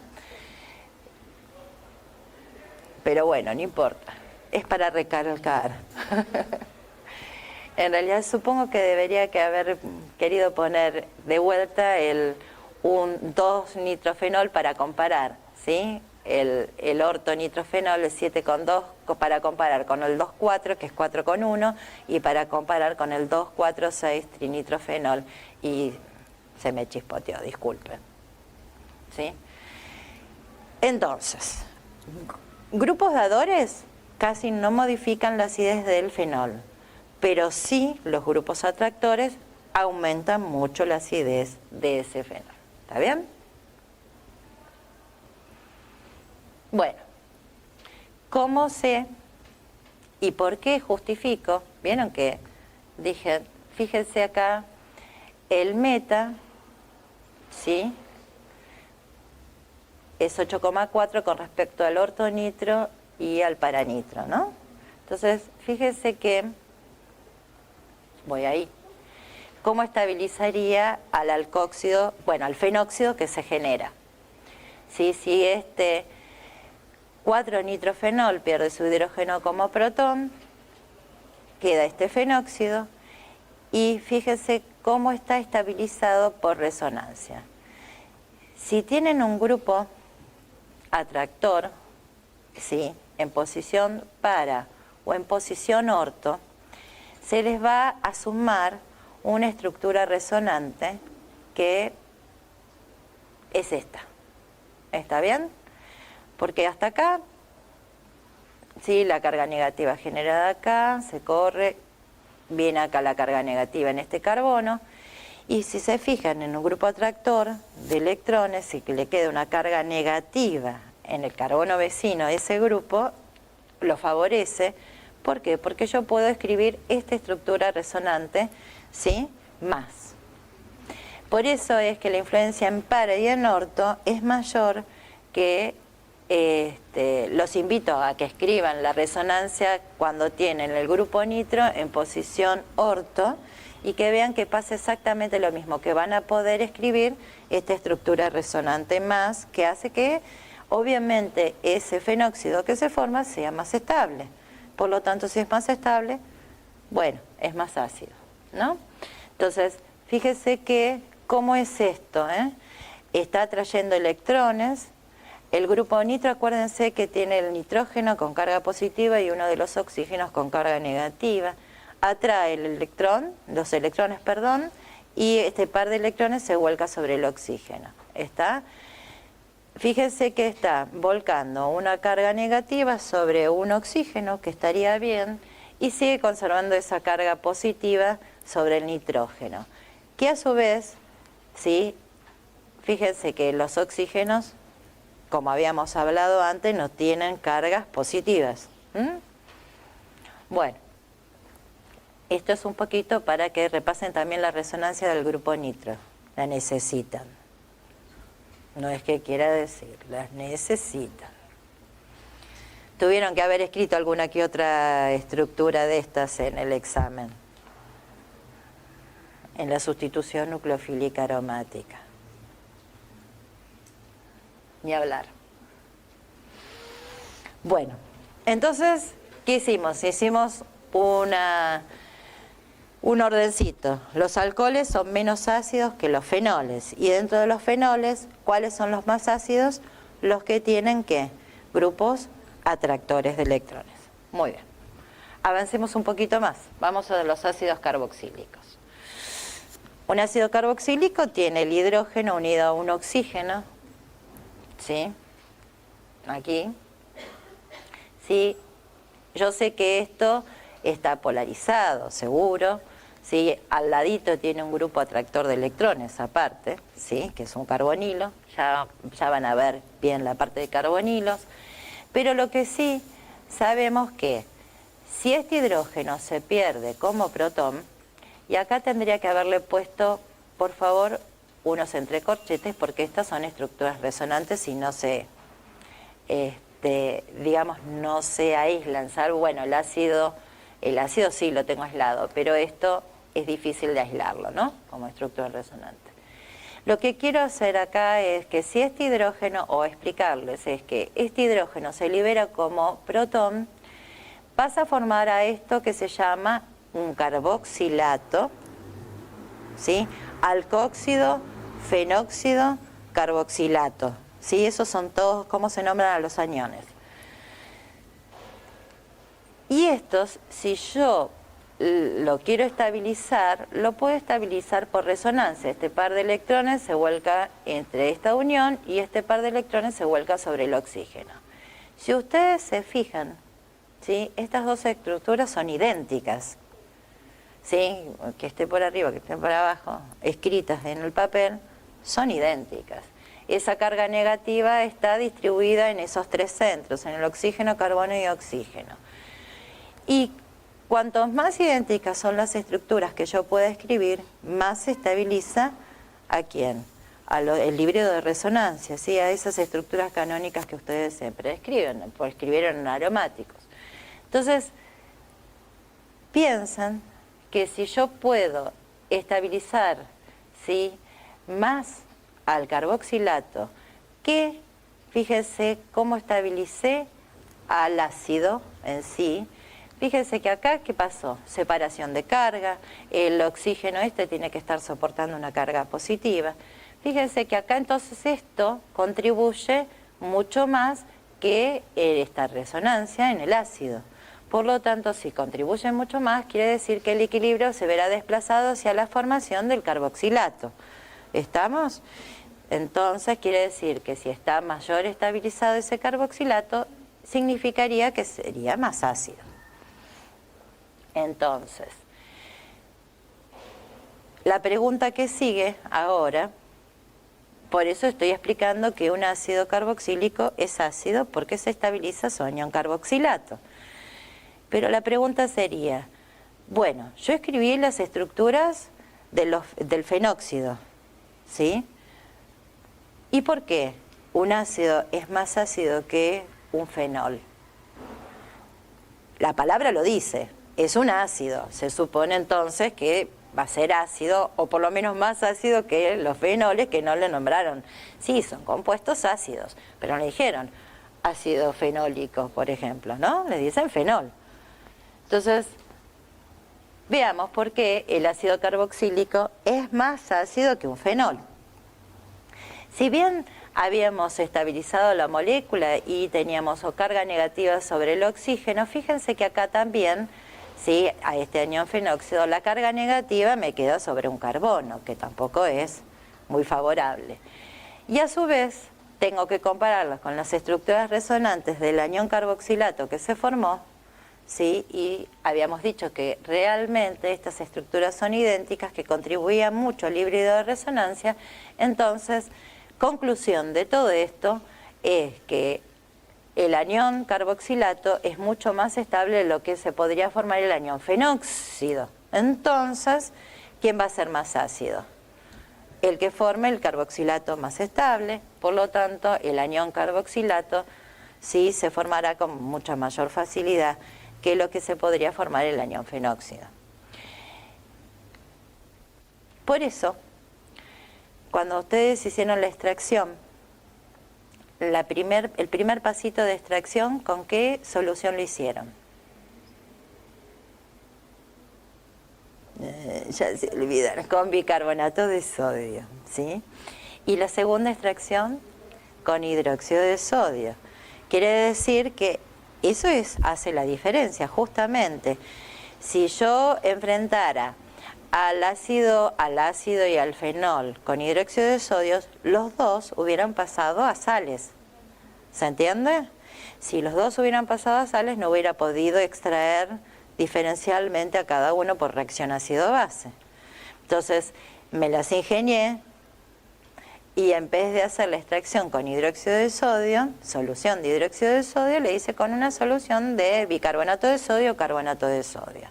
Pero bueno, no importa. Es para recalcar. En realidad supongo que debería haber querido poner de vuelta un 2-nitrofenol para comparar, ¿sí? El ortonitrofenol es 7,2 para comparar con el 2,4, que es 4,1, y para comparar con el 2,4,6-trinitrofenol. Y se me chispoteó, disculpen. ¿Sí? Entonces, grupos dadores casi no modifican la acidez del fenol, pero sí los grupos atractores aumentan mucho la acidez de ese fenol. ¿Está bien? Bueno, ¿cómo sé y por qué justifico? Vieron que dije, fíjense acá, el meta, ¿sí?, es 8,4 con respecto al ortonitro y al paranitro, ¿no? Entonces, fíjense que, voy ahí, ¿cómo estabilizaría al alcóxido, bueno, al fenóxido que se genera? ¿Sí? Si este 4-nitrofenol pierde su hidrógeno como protón, queda este fenóxido, y fíjense cómo está estabilizado por resonancia. Si tienen un grupo atractor, ¿sí?, en posición para o en posición orto, se les va a sumar una estructura resonante que es esta. ¿Está bien? Porque hasta acá, ¿sí?, la carga negativa generada acá, se corre, viene acá la carga negativa en este carbono, y si se fijan en un grupo atractor de electrones, si le queda una carga negativa en el carbono vecino de ese grupo, lo favorece. ¿Por qué? Porque yo puedo escribir esta estructura resonante, ¿sí?, más. Por eso es que la influencia en para y en orto es mayor que, los invito a que escriban la resonancia cuando tienen el grupo nitro en posición orto, y que vean que pasa exactamente lo mismo, que van a poder escribir esta estructura resonante más, que hace que obviamente ese fenóxido que se forma sea más estable. Por lo tanto, si es más estable, bueno, es más ácido, ¿no? Entonces, fíjese que, ¿cómo es esto? Está atrayendo electrones. El grupo nitro, acuérdense que tiene el nitrógeno con carga positiva y uno de los oxígenos con carga negativa. Atrae los electrones, y este par de electrones se vuelca sobre el oxígeno. ¿Está? Fíjense que está volcando una carga negativa sobre un oxígeno, que estaría bien, y sigue conservando esa carga positiva sobre el nitrógeno, que a su vez, ¿sí?, fíjense que los oxígenos, como habíamos hablado antes, no tienen cargas positivas. Bueno, esto es un poquito para que repasen también la resonancia del grupo nitro. La necesitan. No es que quiera decir, las necesitan. Tuvieron que haber escrito alguna que otra estructura de estas en el examen, en la sustitución nucleofílica aromática. Ni hablar. Bueno, entonces, ¿qué hicimos? Hicimos un ordencito. Los alcoholes son menos ácidos que los fenoles, y dentro de los fenoles, ¿cuáles son los más ácidos? Los que tienen, ¿qué?, grupos atractores de electrones. Muy bien. Avancemos un poquito más. Vamos a los ácidos carboxílicos. Un ácido carboxílico tiene el hidrógeno unido a un oxígeno, ¿sí?, aquí. Sí, yo sé que esto está polarizado, seguro, ¿sí? Al ladito tiene un grupo atractor de electrones aparte, ¿sí? Que es un carbonilo, ya van a ver bien la parte de carbonilos, pero lo que sí sabemos que si este hidrógeno se pierde como protón, y acá tendría que haberle puesto, por favor, unos entrecorchetes, porque estas son estructuras resonantes y no se, digamos, no se aíslan, salvo, bueno, el ácido sí lo tengo aislado, pero esto es difícil de aislarlo, ¿no? Como estructura resonante. Lo que quiero hacer acá es que si este hidrógeno, o explicarles, es que este hidrógeno se libera como protón, pasa a formar a esto que se llama un carboxilato, ¿sí? Alcóxido, fenóxido, carboxilato, ¿sí? Esos son todos, ¿cómo se nombran a los aniones? Y estos, si yo lo quiero estabilizar, lo puedo estabilizar por resonancia. Este par de electrones se vuelca entre esta unión y este par de electrones se vuelca sobre el oxígeno. Si ustedes se fijan, ¿sí? Estas dos estructuras son idénticas, ¿sí? Que esté por arriba, que esté por abajo, escritas en el papel, son idénticas. Esa carga negativa está distribuida en esos tres centros, en el oxígeno, carbono y oxígeno. Y cuantos más idénticas son las estructuras que yo pueda escribir, más se estabiliza ¿a quién? El híbrido de resonancia, ¿sí? A esas estructuras canónicas que ustedes siempre escriben, pues escribieron en aromáticos. Entonces, piensan que si yo puedo estabilizar, ¿sí? Más al carboxilato, que fíjense cómo estabilicé al ácido en sí. Fíjense que acá, ¿qué pasó? Separación de carga, el oxígeno tiene que estar soportando una carga positiva. Fíjense que acá entonces esto contribuye mucho más que esta resonancia en el ácido. Por lo tanto, si contribuye mucho más, quiere decir que el equilibrio se verá desplazado hacia la formación del carboxilato. ¿Estamos? Entonces quiere decir que si está mayor estabilizado ese carboxilato, significaría que sería más ácido. Entonces, la pregunta que sigue ahora, por eso estoy explicando que un ácido carboxílico es ácido porque se estabiliza su anión carboxilato. Pero la pregunta sería, bueno, yo escribí las estructuras del fenóxido, ¿sí? ¿Y por qué un ácido es más ácido que un fenol? La palabra lo dice. Es un ácido, se supone entonces que va a ser ácido, o por lo menos más ácido que los fenoles que no le nombraron. Sí, son compuestos ácidos, pero no le dijeron ácido fenólico, por ejemplo, ¿no? Le dicen fenol. Entonces, veamos por qué el ácido carboxílico es más ácido que un fenol. Si bien habíamos estabilizado la molécula y teníamos carga negativa sobre el oxígeno, fíjense que acá también, ¿sí? A este anión fenóxido, la carga negativa me queda sobre un carbono, que tampoco es muy favorable. Y a su vez, tengo que compararlas con las estructuras resonantes del anión carboxilato que se formó, ¿sí? Y habíamos dicho que realmente estas estructuras son idénticas, que contribuían mucho al híbrido de resonancia. Entonces, conclusión de todo esto es que el anión carboxilato es mucho más estable de lo que se podría formar el anión fenóxido. Entonces, ¿quién va a ser más ácido? El que forme el carboxilato más estable. Por lo tanto, el anión carboxilato sí se formará con mucha mayor facilidad que lo que se podría formar el anión fenóxido. Por eso, cuando ustedes hicieron la extracción, el primer pasito de extracción, ¿con qué solución lo hicieron? Ya se olvidaron, con bicarbonato de sodio, ¿sí? Y la segunda extracción, con hidróxido de sodio. Quiere decir que eso hace la diferencia, justamente. Si yo enfrentara al ácido y al fenol con hidróxido de sodio, los dos hubieran pasado a sales. ¿Se entiende? Si los dos hubieran pasado a sales, no hubiera podido extraer diferencialmente a cada uno por reacción ácido-base. Entonces, me las ingenié y en vez de hacer la extracción con hidróxido de sodio, solución de hidróxido de sodio, le hice con una solución de bicarbonato de sodio o carbonato de sodio.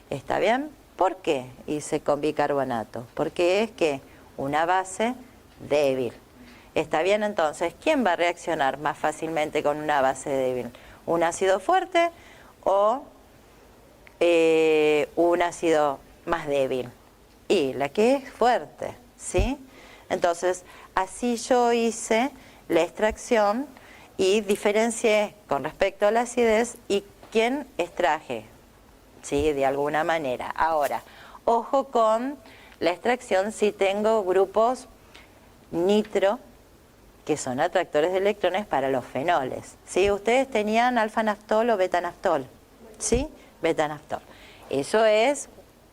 ¿Está bien? ¿Por qué hice con bicarbonato? Porque es que una base débil. ¿Está bien? Entonces, ¿quién va a reaccionar más fácilmente con una base débil? ¿Un ácido fuerte o un ácido más débil? Y la que es fuerte, ¿sí? Entonces, así yo hice la extracción y diferencié con respecto a la acidez y quién extraje, ¿sí? De alguna manera. Ahora, ojo con la extracción si tengo grupos nitro, que son atractores de electrones para los fenoles, ¿sí? Ustedes tenían alfa-naftol o beta-naftol, ¿sí? Beta-naftol. Eso es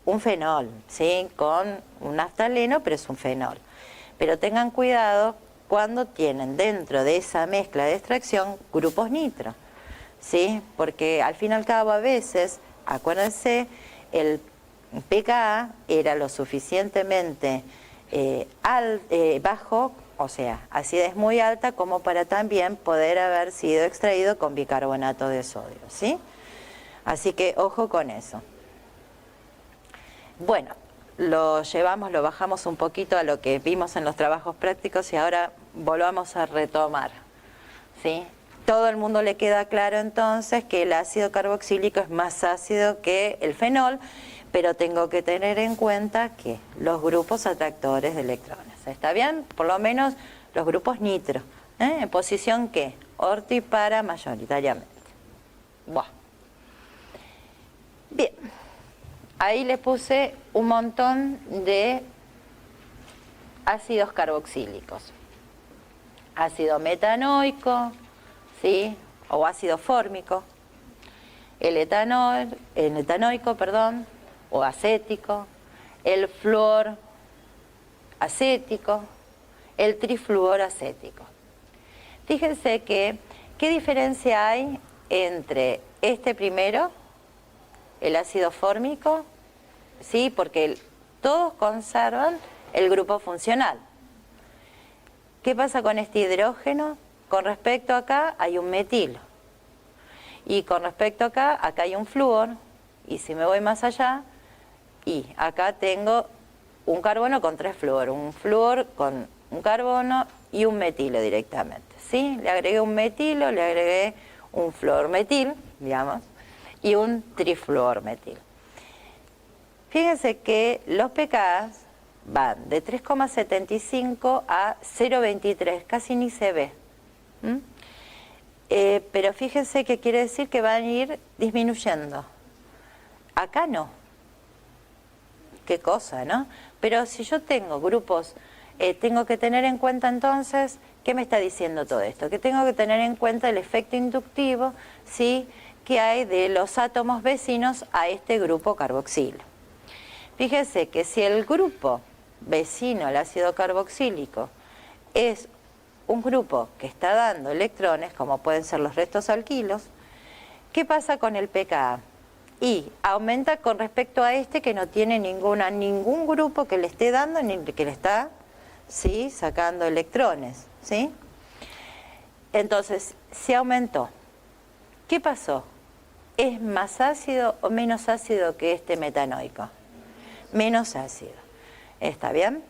un fenol, ¿sí? Con un naftaleno, pero es un fenol. Pero tengan cuidado cuando tienen dentro de esa mezcla de extracción grupos nitro, ¿sí? Porque al fin y al cabo a veces, acuérdense, el pKa era lo suficientemente bajo, o sea, acidez muy alta como para también poder haber sido extraído con bicarbonato de sodio, ¿sí? Así que ojo con eso. Bueno, lo bajamos un poquito a lo que vimos en los trabajos prácticos y ahora volvamos a retomar, ¿sí? Todo el mundo le queda claro entonces que el ácido carboxílico es más ácido que el fenol, pero tengo que tener en cuenta que los grupos atractores de electrones, ¿está bien? Por lo menos los grupos nitro, ¿en posición ¿qué? Ortopara mayoritariamente. Buah. Bien, ahí les puse un montón de ácidos carboxílicos. Ácido metanoico, ¿sí? O ácido fórmico. El etanoico, perdón, o acético. El fluor acético. El trifluor acético. Fíjense que, ¿qué diferencia hay entre este primero, el ácido fórmico? Sí, porque todos conservan el grupo funcional. ¿Qué pasa con este hidrógeno? Con respecto a acá hay un metilo. Y con respecto a acá hay un flúor. Y si me voy más allá, y acá tengo un carbono con 3 flúor. Un flúor con un carbono y un metilo directamente. ¿Sí? Le agregué un metilo, le agregué un fluormetil, digamos, y un trifluormetil. Fíjense que los pKa van de 3,75 a 0,23, casi ni se ve. Pero fíjense que quiere decir que van a ir disminuyendo. Acá no. Qué cosa, ¿no? Pero si yo tengo grupos, tengo que tener en cuenta entonces, ¿qué me está diciendo todo esto? Que tengo que tener en cuenta el efecto inductivo, ¿sí?, que hay de los átomos vecinos a este grupo carboxilo. Fíjense que si el grupo vecino al ácido carboxílico es un grupo que está dando electrones, como pueden ser los restos alquilos, ¿qué pasa con el pKa? Y aumenta con respecto a este que no tiene ningún grupo que le esté dando ni que le está, ¿sí?, sacando electrones, ¿sí? Entonces, se aumentó. ¿Qué pasó? ¿Es más ácido o menos ácido que este metanoico? Menos ácido. ¿Está bien?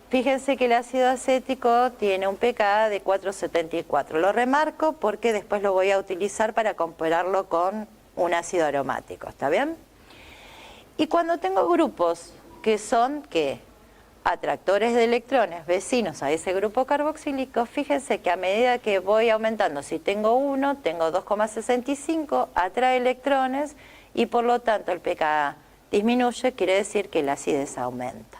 Fíjense que el ácido acético tiene un pKa de 4,74. Lo remarco porque después lo voy a utilizar para compararlo con un ácido aromático. ¿Está bien? Y cuando tengo grupos que son, ¿qué?, atractores de electrones vecinos a ese grupo carboxílico, fíjense que a medida que voy aumentando, si tengo 1, tengo 2,65, atrae electrones y por lo tanto el pKa disminuye, quiere decir que la acidez aumenta.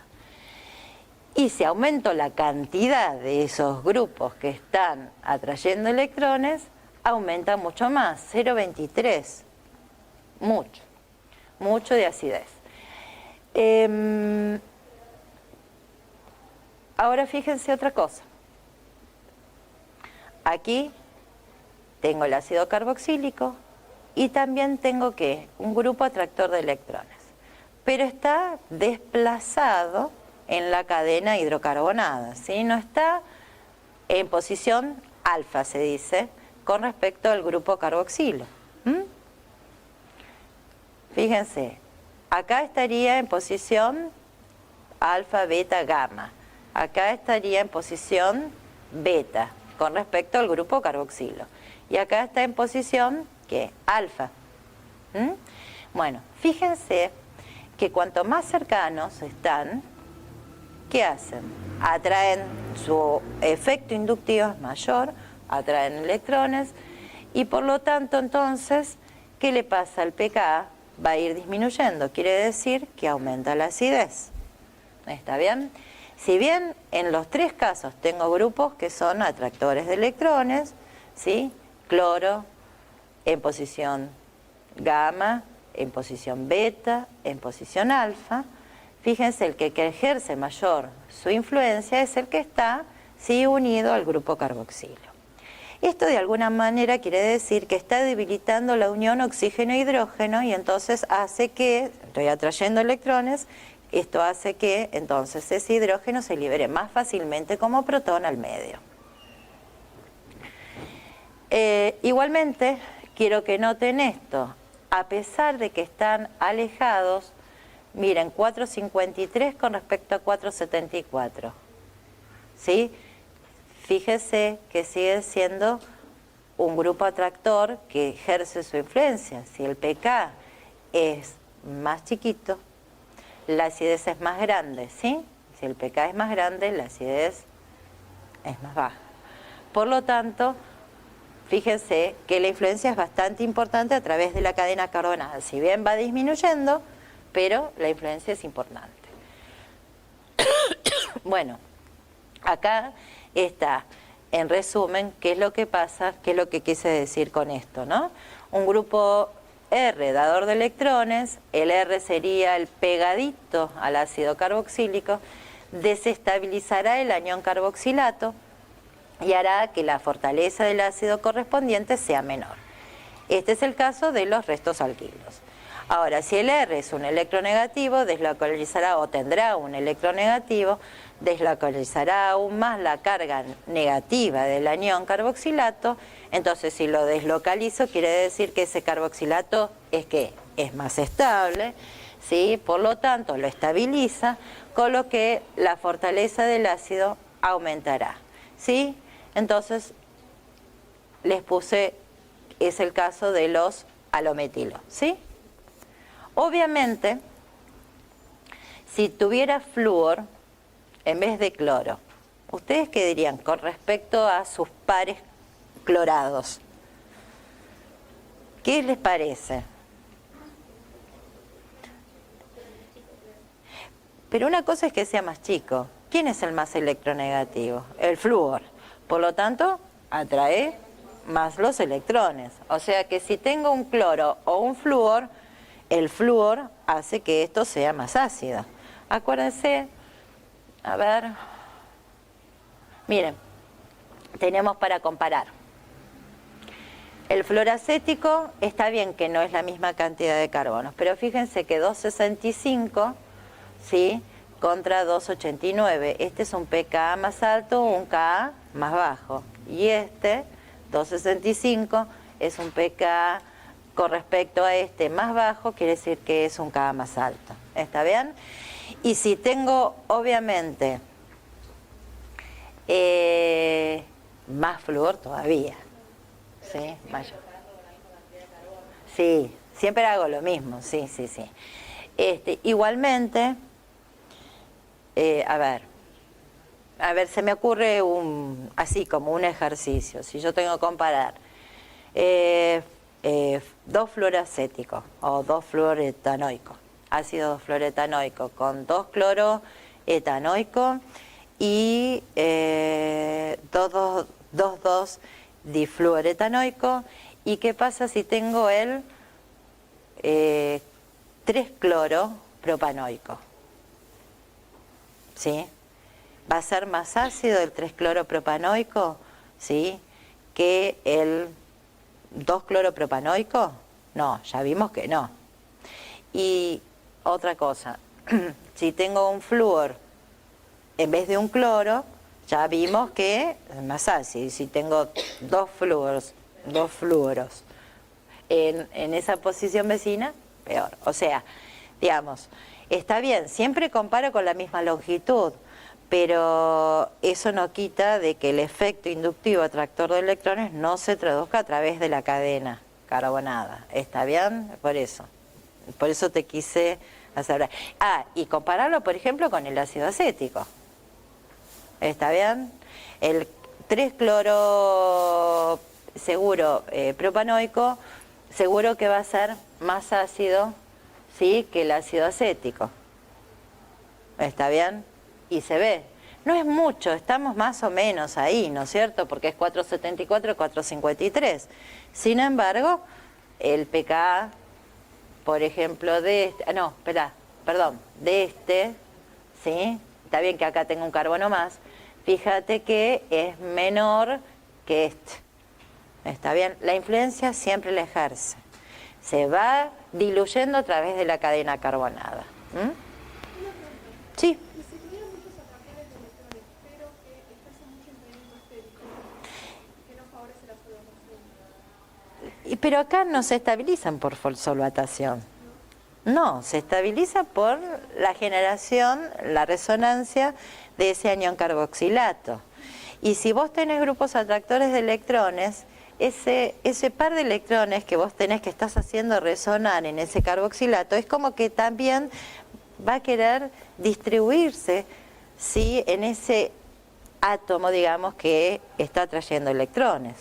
Y si aumento la cantidad de esos grupos que están atrayendo electrones, aumenta mucho más, 0,23, mucho de acidez. Ahora fíjense otra cosa. Aquí tengo el ácido carboxílico, y también tengo ¿qué? Un grupo atractor de electrones, pero está desplazado en la cadena hidrocarbonada, ¿sí? No está en posición alfa, se dice, con respecto al grupo carboxilo. Fíjense, acá estaría en posición alfa, beta, gamma. Acá estaría en posición beta con respecto al grupo carboxilo. Y acá está en posición, ¿qué? Alfa. Bueno, fíjense que cuanto más cercanos están, ¿qué hacen? Atraen, su efecto inductivo es mayor, atraen electrones, y por lo tanto entonces, ¿qué le pasa al pKa? Va a ir disminuyendo, quiere decir que aumenta la acidez. ¿Está bien? Si bien en los tres casos tengo grupos que son atractores de electrones, ¿sí? Cloro en posición gamma, en posición beta, en posición alfa, fíjense, el que ejerce mayor su influencia es el que está, sí, unido al grupo carboxilo. Esto de alguna manera quiere decir que está debilitando la unión oxígeno-hidrógeno y entonces hace que, estoy atrayendo electrones, esto hace que entonces ese hidrógeno se libere más fácilmente como protón al medio. Igualmente, quiero que noten esto, a pesar de que están alejados, miren, 453 con respecto a 474, ¿sí? Fíjese que sigue siendo un grupo atractor que ejerce su influencia. Si el pK es más chiquito, la acidez es más grande, ¿sí? Si el pK es más grande, la acidez es más baja. Por lo tanto, fíjense que la influencia es bastante importante a través de la cadena carbonada. Si bien va disminuyendo, pero la influencia es importante. Bueno, acá está, en resumen, qué es lo que pasa, qué es lo que quise decir con esto, ¿no? Un grupo R, dador de electrones, el R sería el pegadito al ácido carboxílico, desestabilizará el anión carboxilato y hará que la fortaleza del ácido correspondiente sea menor. Este es el caso de los restos alquilos. Ahora, si el R es un electronegativo, deslocalizará o tendrá un electronegativo, deslocalizará aún más la carga negativa del anión carboxilato. Entonces, si lo deslocalizo, quiere decir que ese carboxilato es que es más estable, ¿sí? Por lo tanto, lo estabiliza, con lo que la fortaleza del ácido aumentará, ¿sí? Entonces, les puse, es el caso de los alometilos, ¿sí? Obviamente, si tuviera flúor en vez de cloro, ¿ustedes qué dirían con respecto a sus pares clorados? ¿Qué les parece? Pero una cosa es que sea más chico. ¿Quién es el más electronegativo? El flúor. Por lo tanto, atrae más los electrones. O sea que si tengo un cloro o un flúor, el flúor hace que esto sea más ácido. Acuérdense, a ver, miren, tenemos para comparar. El fluoracético está bien que no es la misma cantidad de carbonos, pero fíjense que 265, ¿sí?, contra 289. Este es un pKa más alto, un Ka más bajo. Y este, 265, es un pKa con respecto a este más bajo, quiere decir que es un Ka más alto. ¿Está bien? Y si tengo, obviamente, más flúor todavía. ¿Sí? Mayor. Sí, siempre hago lo mismo, sí, sí, sí. Igualmente, a ver, se me ocurre así como un ejercicio. Si yo tengo que comparar 2 fluoracéticos o 2 fluoretanoicos, ácido fluoretanoico con 2 cloroetanoico y 2,2 difluoretanoico. ¿Y qué pasa si tengo el 3 cloropropanoico? ¿Sí? Va a ser más ácido el 3 cloropropanoico, ¿sí?, que el 2 cloropropanoico. No, ya vimos que no. Y otra cosa, si tengo un flúor en vez de un cloro, ya vimos que es más ácido. Si tengo dos fluoros en esa posición vecina, peor. O sea, digamos, está bien, siempre comparo con la misma longitud, pero eso no quita de que el efecto inductivo atractor de electrones no se traduzca a través de la cadena carbonada. ¿Está bien? Por eso te quise hacer. Y compararlo, por ejemplo, con el ácido acético. ¿Está bien? El 3-cloro seguro propanoico, seguro que va a ser más ácido, ¿sí?, que el ácido acético. ¿Está bien? Y se ve. No es mucho, estamos más o menos ahí, ¿no es cierto? Porque es 474, 453. Sin embargo, el pKa, por ejemplo, de este... No, de este, ¿sí? Está bien que acá tengo un carbono más. Fíjate que es menor que este. ¿Está bien? La influencia siempre la ejerce. Se va diluyendo a través de la cadena carbonada. Sí. Pero acá no se estabilizan por solvatación. No, se estabiliza por la generación, la resonancia de ese anión carboxilato. Y si vos tenés grupos atractores de electrones, ese par de electrones que vos tenés que estás haciendo resonar en ese carboxilato, es como que también va a querer distribuirse, ¿sí?, en ese átomo, digamos, que está trayendo electrones.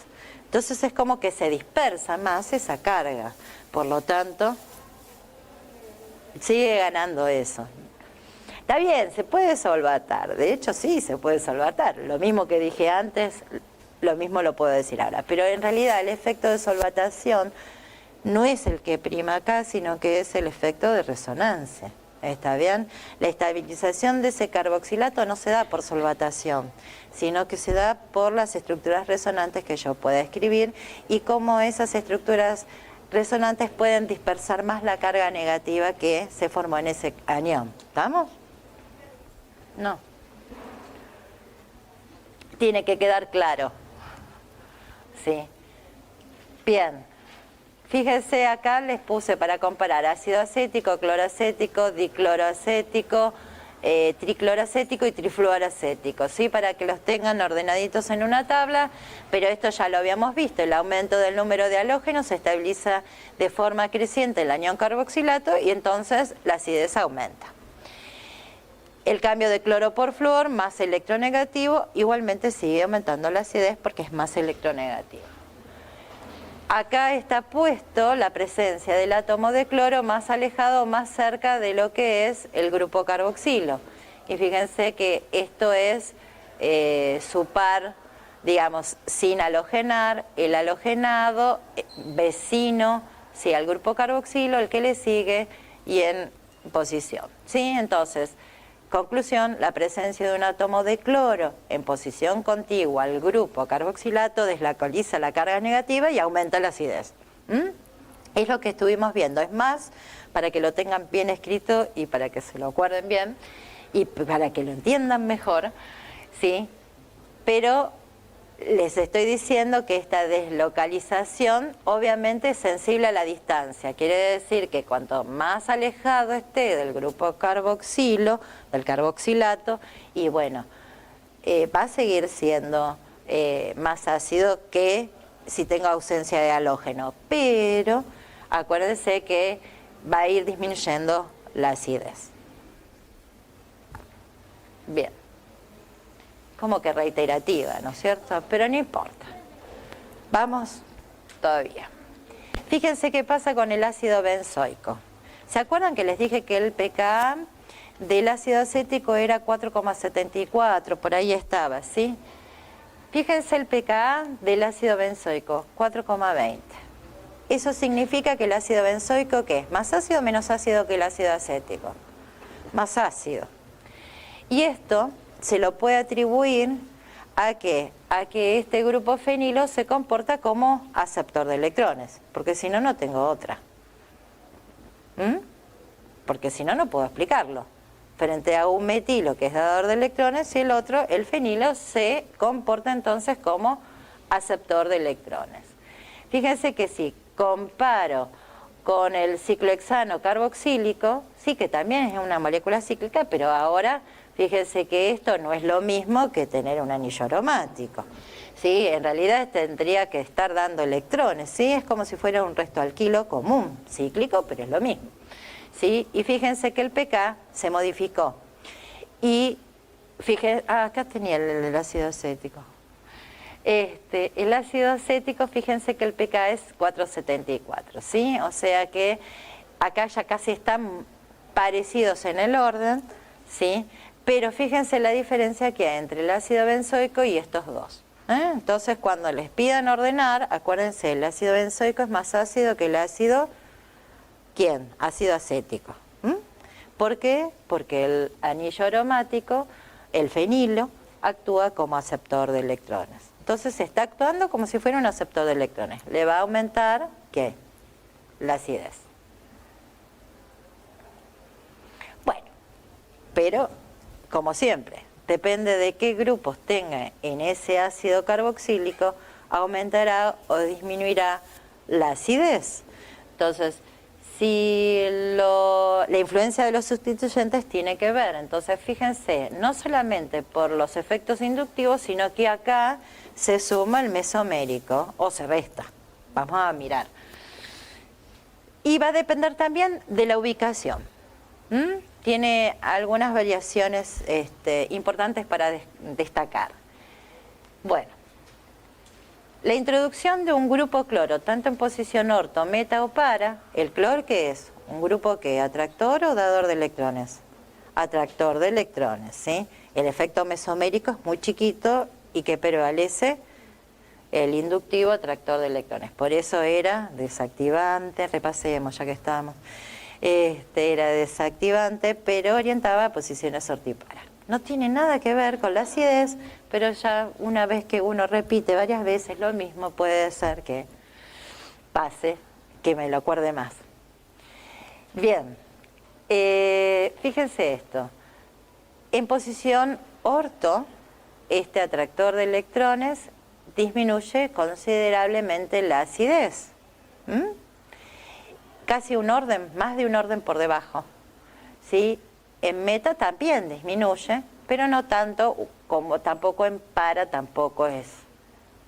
Entonces es como que se dispersa más esa carga. Por lo tanto, sigue ganando eso. Está bien, se puede solvatar. De hecho, sí, se puede solvatar. Lo mismo que dije antes, lo mismo lo puedo decir ahora. Pero en realidad el efecto de solvatación no es el que prima acá, sino que es el efecto de resonancia. ¿Está bien? La estabilización de ese carboxilato no se da por solvatación, sino que se da por las estructuras resonantes que yo pueda escribir y cómo esas estructuras resonantes pueden dispersar más la carga negativa que se formó en ese anión. ¿Estamos? No. Tiene que quedar claro. Sí. Bien. Fíjense, acá les puse para comparar ácido acético, cloroacético, dicloroacético, tricloroacético y trifluoracético, ¿sí? Para que los tengan ordenaditos en una tabla, pero esto ya lo habíamos visto, el aumento del número de halógenos se estabiliza de forma creciente el anión carboxilato y entonces la acidez aumenta. El cambio de cloro por flúor más electronegativo igualmente sigue aumentando la acidez porque es más electronegativo. Acá está puesto la presencia del átomo de cloro más alejado, más cerca de lo que es el grupo carboxilo. Y fíjense que esto es su par, digamos, sin halogenar, el halogenado, vecino, sí, al grupo carboxilo, el que le sigue y en posición. ¿Sí? Entonces, conclusión, la presencia de un átomo de cloro en posición contigua al grupo carboxilato deslocaliza la carga negativa y aumenta la acidez. Es lo que estuvimos viendo. Es más, para que lo tengan bien escrito y para que se lo acuerden bien y para que lo entiendan mejor, ¿sí? Pero les estoy diciendo que esta deslocalización obviamente es sensible a la distancia. Quiere decir que cuanto más alejado esté del grupo carboxilo, del carboxilato, y bueno, va a seguir siendo más ácido que si tengo ausencia de halógeno. Pero acuérdense que va a ir disminuyendo la acidez. Bien. Como que reiterativa, ¿no es cierto? Pero no importa. Vamos todavía. Fíjense qué pasa con el ácido benzoico. ¿Se acuerdan que les dije que el pKa del ácido acético era 4,74? Por ahí estaba, ¿sí? Fíjense el pKa del ácido benzoico, 4,20. Eso significa que el ácido benzoico, ¿qué es? ¿Más ácido o menos ácido que el ácido acético? Más ácido. Y esto se lo puede atribuir a que a que este grupo fenilo se comporta como aceptor de electrones, porque si no, no tengo otra. Porque si no, no puedo explicarlo. Frente a un metilo que es dador de electrones y el otro, el fenilo, se comporta entonces como aceptor de electrones. Fíjense que si comparo con el ciclohexano carboxílico, sí que también es una molécula cíclica, pero ahora fíjense que esto no es lo mismo que tener un anillo aromático. ¿Sí? En realidad tendría que estar dando electrones, ¿sí? Es como si fuera un resto alquilo común, cíclico, pero es lo mismo. ¿Sí? Y fíjense que el pK se modificó. Y fíjense, acá tenía el ácido acético. El ácido acético, fíjense que el pK es 474, ¿sí? O sea que acá ya casi están parecidos en el orden, ¿sí? Pero fíjense la diferencia que hay entre el ácido benzoico y estos dos. Entonces, cuando les pidan ordenar, acuérdense, el ácido benzoico es más ácido que el ácido, ¿quién? Ácido acético. ¿Por qué? Porque el anillo aromático, el fenilo, actúa como aceptor de electrones. Entonces está actuando como si fuera un aceptor de electrones. Le va a aumentar, ¿qué? La acidez. Bueno, pero, como siempre, depende de qué grupos tenga en ese ácido carboxílico, aumentará o disminuirá la acidez. Entonces, si la influencia de los sustituyentes tiene que ver, entonces fíjense, no solamente por los efectos inductivos, sino que acá se suma el mesomérico, o se resta. Vamos a mirar. Y va a depender también de la ubicación. Tiene algunas variaciones importantes para destacar. Bueno, la introducción de un grupo cloro, tanto en posición orto, meta o para, ¿el cloro qué es? ¿Un grupo qué? ¿Atractor o dador de electrones? Atractor de electrones, ¿sí? El efecto mesomérico es muy chiquito y que prevalece el inductivo atractor de electrones. Por eso era desactivante, repasemos ya que estamos. Era desactivante, pero orientaba a posiciones ortiparas. No tiene nada que ver con la acidez, pero ya una vez que uno repite varias veces lo mismo, puede ser que pase, que me lo acuerde más. Bien, fíjense esto. En posición orto, este atractor de electrones disminuye considerablemente la acidez. Casi un orden, más de un orden por debajo. ¿Sí? En meta también disminuye, pero no tanto como tampoco en para, tampoco es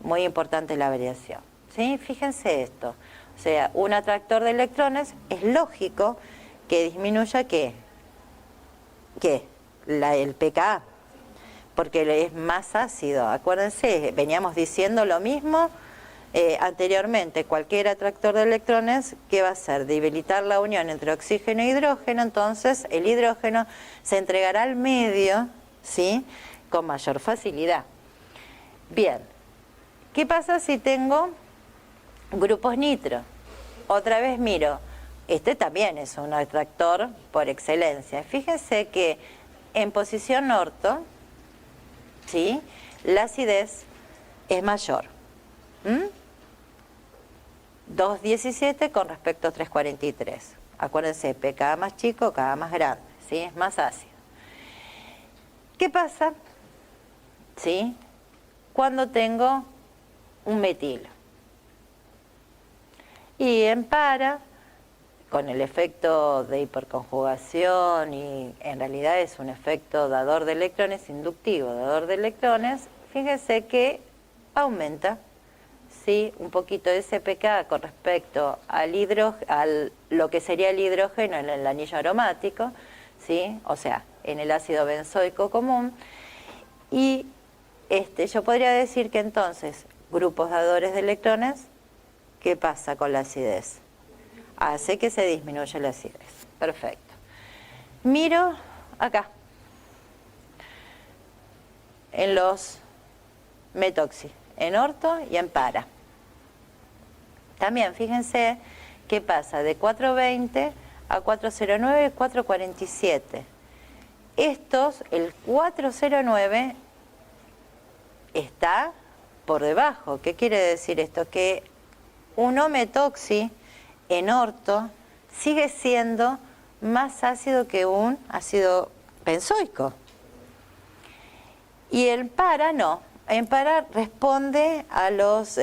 muy importante la variación. ¿Sí? Fíjense esto. O sea, un atractor de electrones es lógico que disminuya ¿qué? ¿Qué? El pK, porque es más ácido. Acuérdense, veníamos diciendo lo mismo anteriormente. Cualquier atractor de electrones, ¿qué va a hacer? Debilitar la unión entre oxígeno e hidrógeno, entonces el hidrógeno se entregará al medio, ¿sí? Con mayor facilidad. Bien, ¿qué pasa si tengo grupos nitro? Otra vez miro, este también es un atractor por excelencia. Fíjense que en posición orto, ¿sí? La acidez es mayor. 2,17 con respecto a 3,43. Acuérdense, pK más chico, K más grande, ¿sí? Es más ácido. ¿Qué pasa? ¿Sí? Cuando tengo un metilo. Y en para, con el efecto de hiperconjugación, y en realidad es un efecto dador de electrones, inductivo, dador de electrones, fíjense que aumenta, ¿sí? Un poquito de ese pK con respecto al lo que sería el hidrógeno en el anillo aromático, ¿sí? O sea, en el ácido benzoico común. Y yo podría decir que entonces, grupos dadores de electrones, ¿qué pasa con la acidez? Hace que se disminuya la acidez. Perfecto. Miro acá, en los metoxi, en orto y en para. También fíjense qué pasa de 420 a 409 y 447. Estos, el 409 está por debajo. ¿Qué quiere decir esto? Que un O-metoxi en orto sigue siendo más ácido que un ácido benzoico. Y el para no. En para responde a los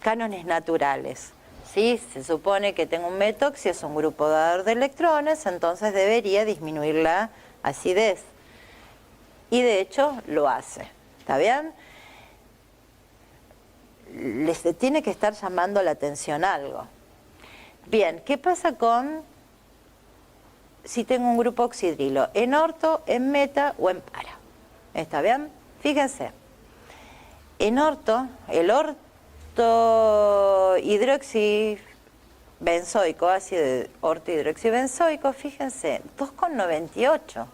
cánones naturales. ¿Sí? Se supone que tengo un metoxi, es un grupo dador de electrones, entonces debería disminuir la acidez. Y de hecho lo hace. ¿Está bien? Les tiene que estar llamando la atención algo. Bien, ¿qué pasa con si tengo un grupo oxidrilo? ¿En orto, en meta o en para? ¿Está bien? Fíjense. En orto, el ortohidroxibenzoico, ácido ortohidroxibenzoico, fíjense, 2,98.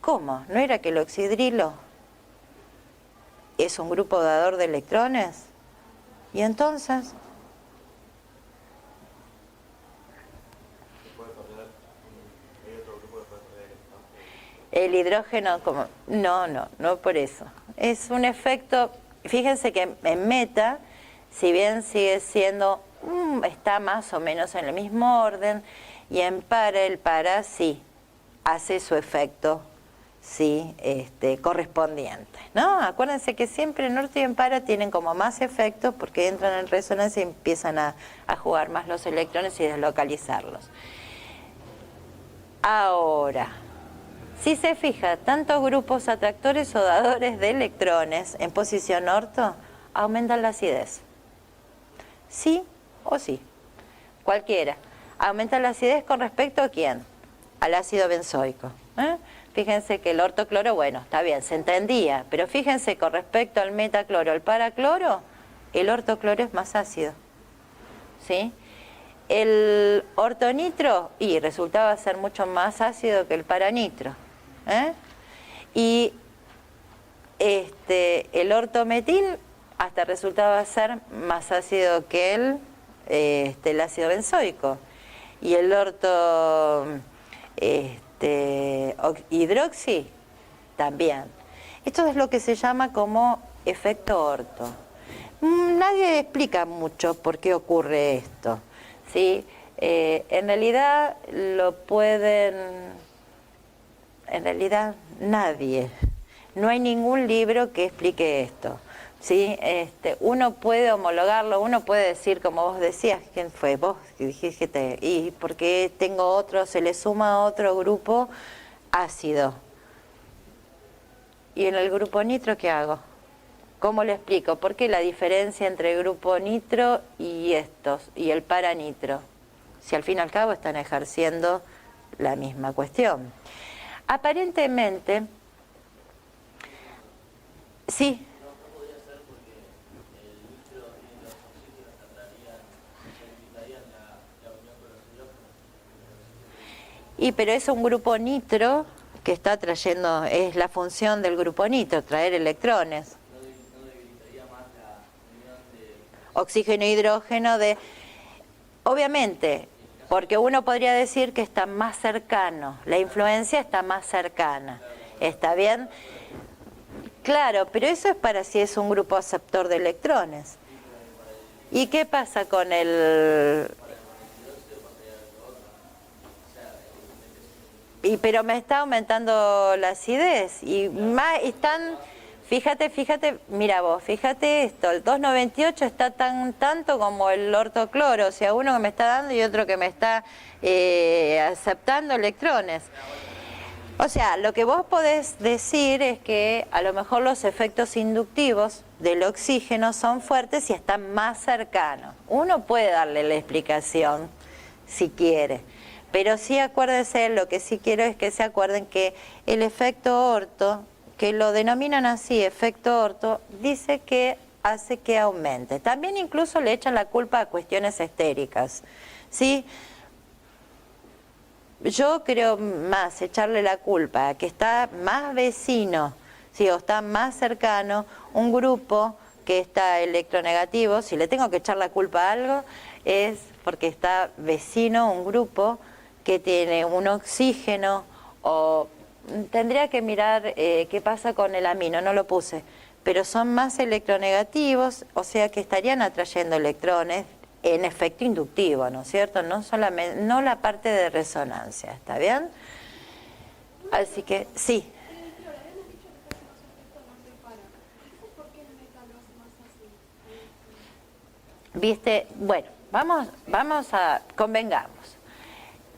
¿Cómo? ¿No era que el oxidrilo es un grupo dador de electrones? Y entonces, el hidrógeno, como no por eso. Es un efecto, fíjense que en meta, si bien sigue siendo, está más o menos en el mismo orden, y en para, el para sí hace su efecto, sí, correspondiente, ¿no? Acuérdense que siempre en orto y en para tienen como más efectos porque entran en resonancia y empiezan a jugar más los electrones y deslocalizarlos. Ahora, si se fija, tantos grupos atractores o dadores de electrones en posición orto aumentan la acidez. ¿Sí o sí? Cualquiera. ¿Aumenta la acidez con respecto a quién? Al ácido benzoico. Fíjense que el ortocloro, bueno, está bien, se entendía, pero fíjense con respecto al metacloro, al paracloro, el ortocloro es más ácido. ¿Sí? El ortonitro, y resultaba ser mucho más ácido que el paranitro. Y el ortometil hasta resultaba ser más ácido que el ácido benzoico. Y el orto hidroxi también. Esto es lo que se llama como efecto orto. Nadie explica mucho por qué ocurre esto, ¿sí? En realidad nadie. No hay ningún libro que explique esto, ¿sí? Uno puede homologarlo, uno puede decir, como vos decías, ¿quién fue? Vos que dijiste, y porque tengo otro, se le suma otro grupo ácido. ¿Y en el grupo nitro qué hago? ¿Cómo le explico? ¿Por qué la diferencia entre el grupo nitro y el paranitro? Si al fin y al cabo están ejerciendo la misma cuestión. Aparentemente, sí. Pero es un grupo nitro que está trayendo, es la función del grupo nitro, traer electrones. Oxígeno e hidrógeno obviamente, porque uno podría decir que está más cercano, la influencia está más cercana, ¿está bien? Claro, pero eso es para si es un grupo aceptor de electrones. ¿Y qué pasa con pero me está aumentando la acidez y más están, fíjate, mira vos, fíjate esto, el 298 está tanto como el ortocloro, o sea, uno que me está dando y otro que me está aceptando electrones. O sea, lo que vos podés decir es que a lo mejor los efectos inductivos del oxígeno son fuertes y están más cercanos. Uno puede darle la explicación si quiere. Pero sí acuérdense, lo que sí quiero es que se acuerden que el efecto orto, que lo denominan así, efecto orto, dice que hace que aumente. También incluso le echan la culpa a cuestiones estéricas, ¿sí? Yo creo más echarle la culpa a que está más vecino, ¿sí? O está más cercano un grupo que está electronegativo. Si le tengo que echar la culpa a algo, es porque está vecino un grupo que tiene un oxígeno, o tendría que mirar qué pasa con el amino, no lo puse, pero son más electronegativos, o sea que estarían atrayendo electrones en efecto inductivo, ¿no es cierto? No solamente, no la parte de resonancia, ¿está bien? Así que, sí. ¿Viste? Bueno, vamos a, convengamos.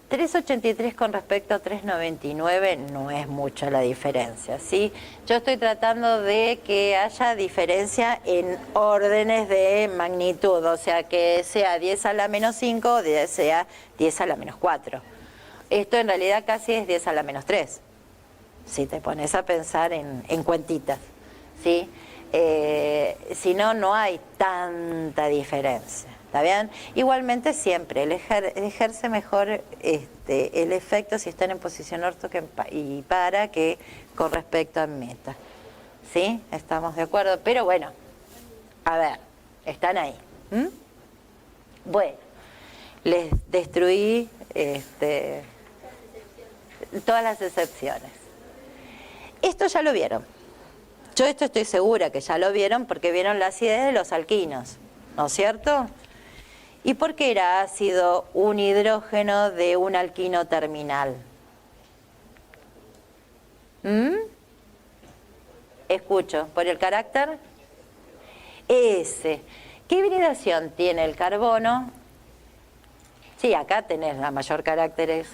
383 con respecto a 399 no es mucha la diferencia, ¿sí? Yo estoy tratando de que haya diferencia en órdenes de magnitud, o sea, que sea 10 a la menos 5 o sea 10 a la menos 4. Esto en realidad casi es 10 a la menos 3, si te pones a pensar en cuentitas, ¿sí? Si no, no hay tanta diferencia. ¿Está bien? Igualmente siempre, ejerce mejor el efecto si están en posición orto y para que con respecto a meta. ¿Sí? ¿Estamos de acuerdo? Pero bueno, a ver, están ahí. Bueno, les destruí todas las excepciones. Esto ya lo vieron. Yo esto estoy segura que ya lo vieron porque vieron la acidez de los alquinos, ¿no es cierto? ¿Y por qué era ácido un hidrógeno de un alquino terminal? Escucho, ¿por el carácter? S. ¿Qué hibridación tiene el carbono? Sí, acá tenés la mayor carácter S.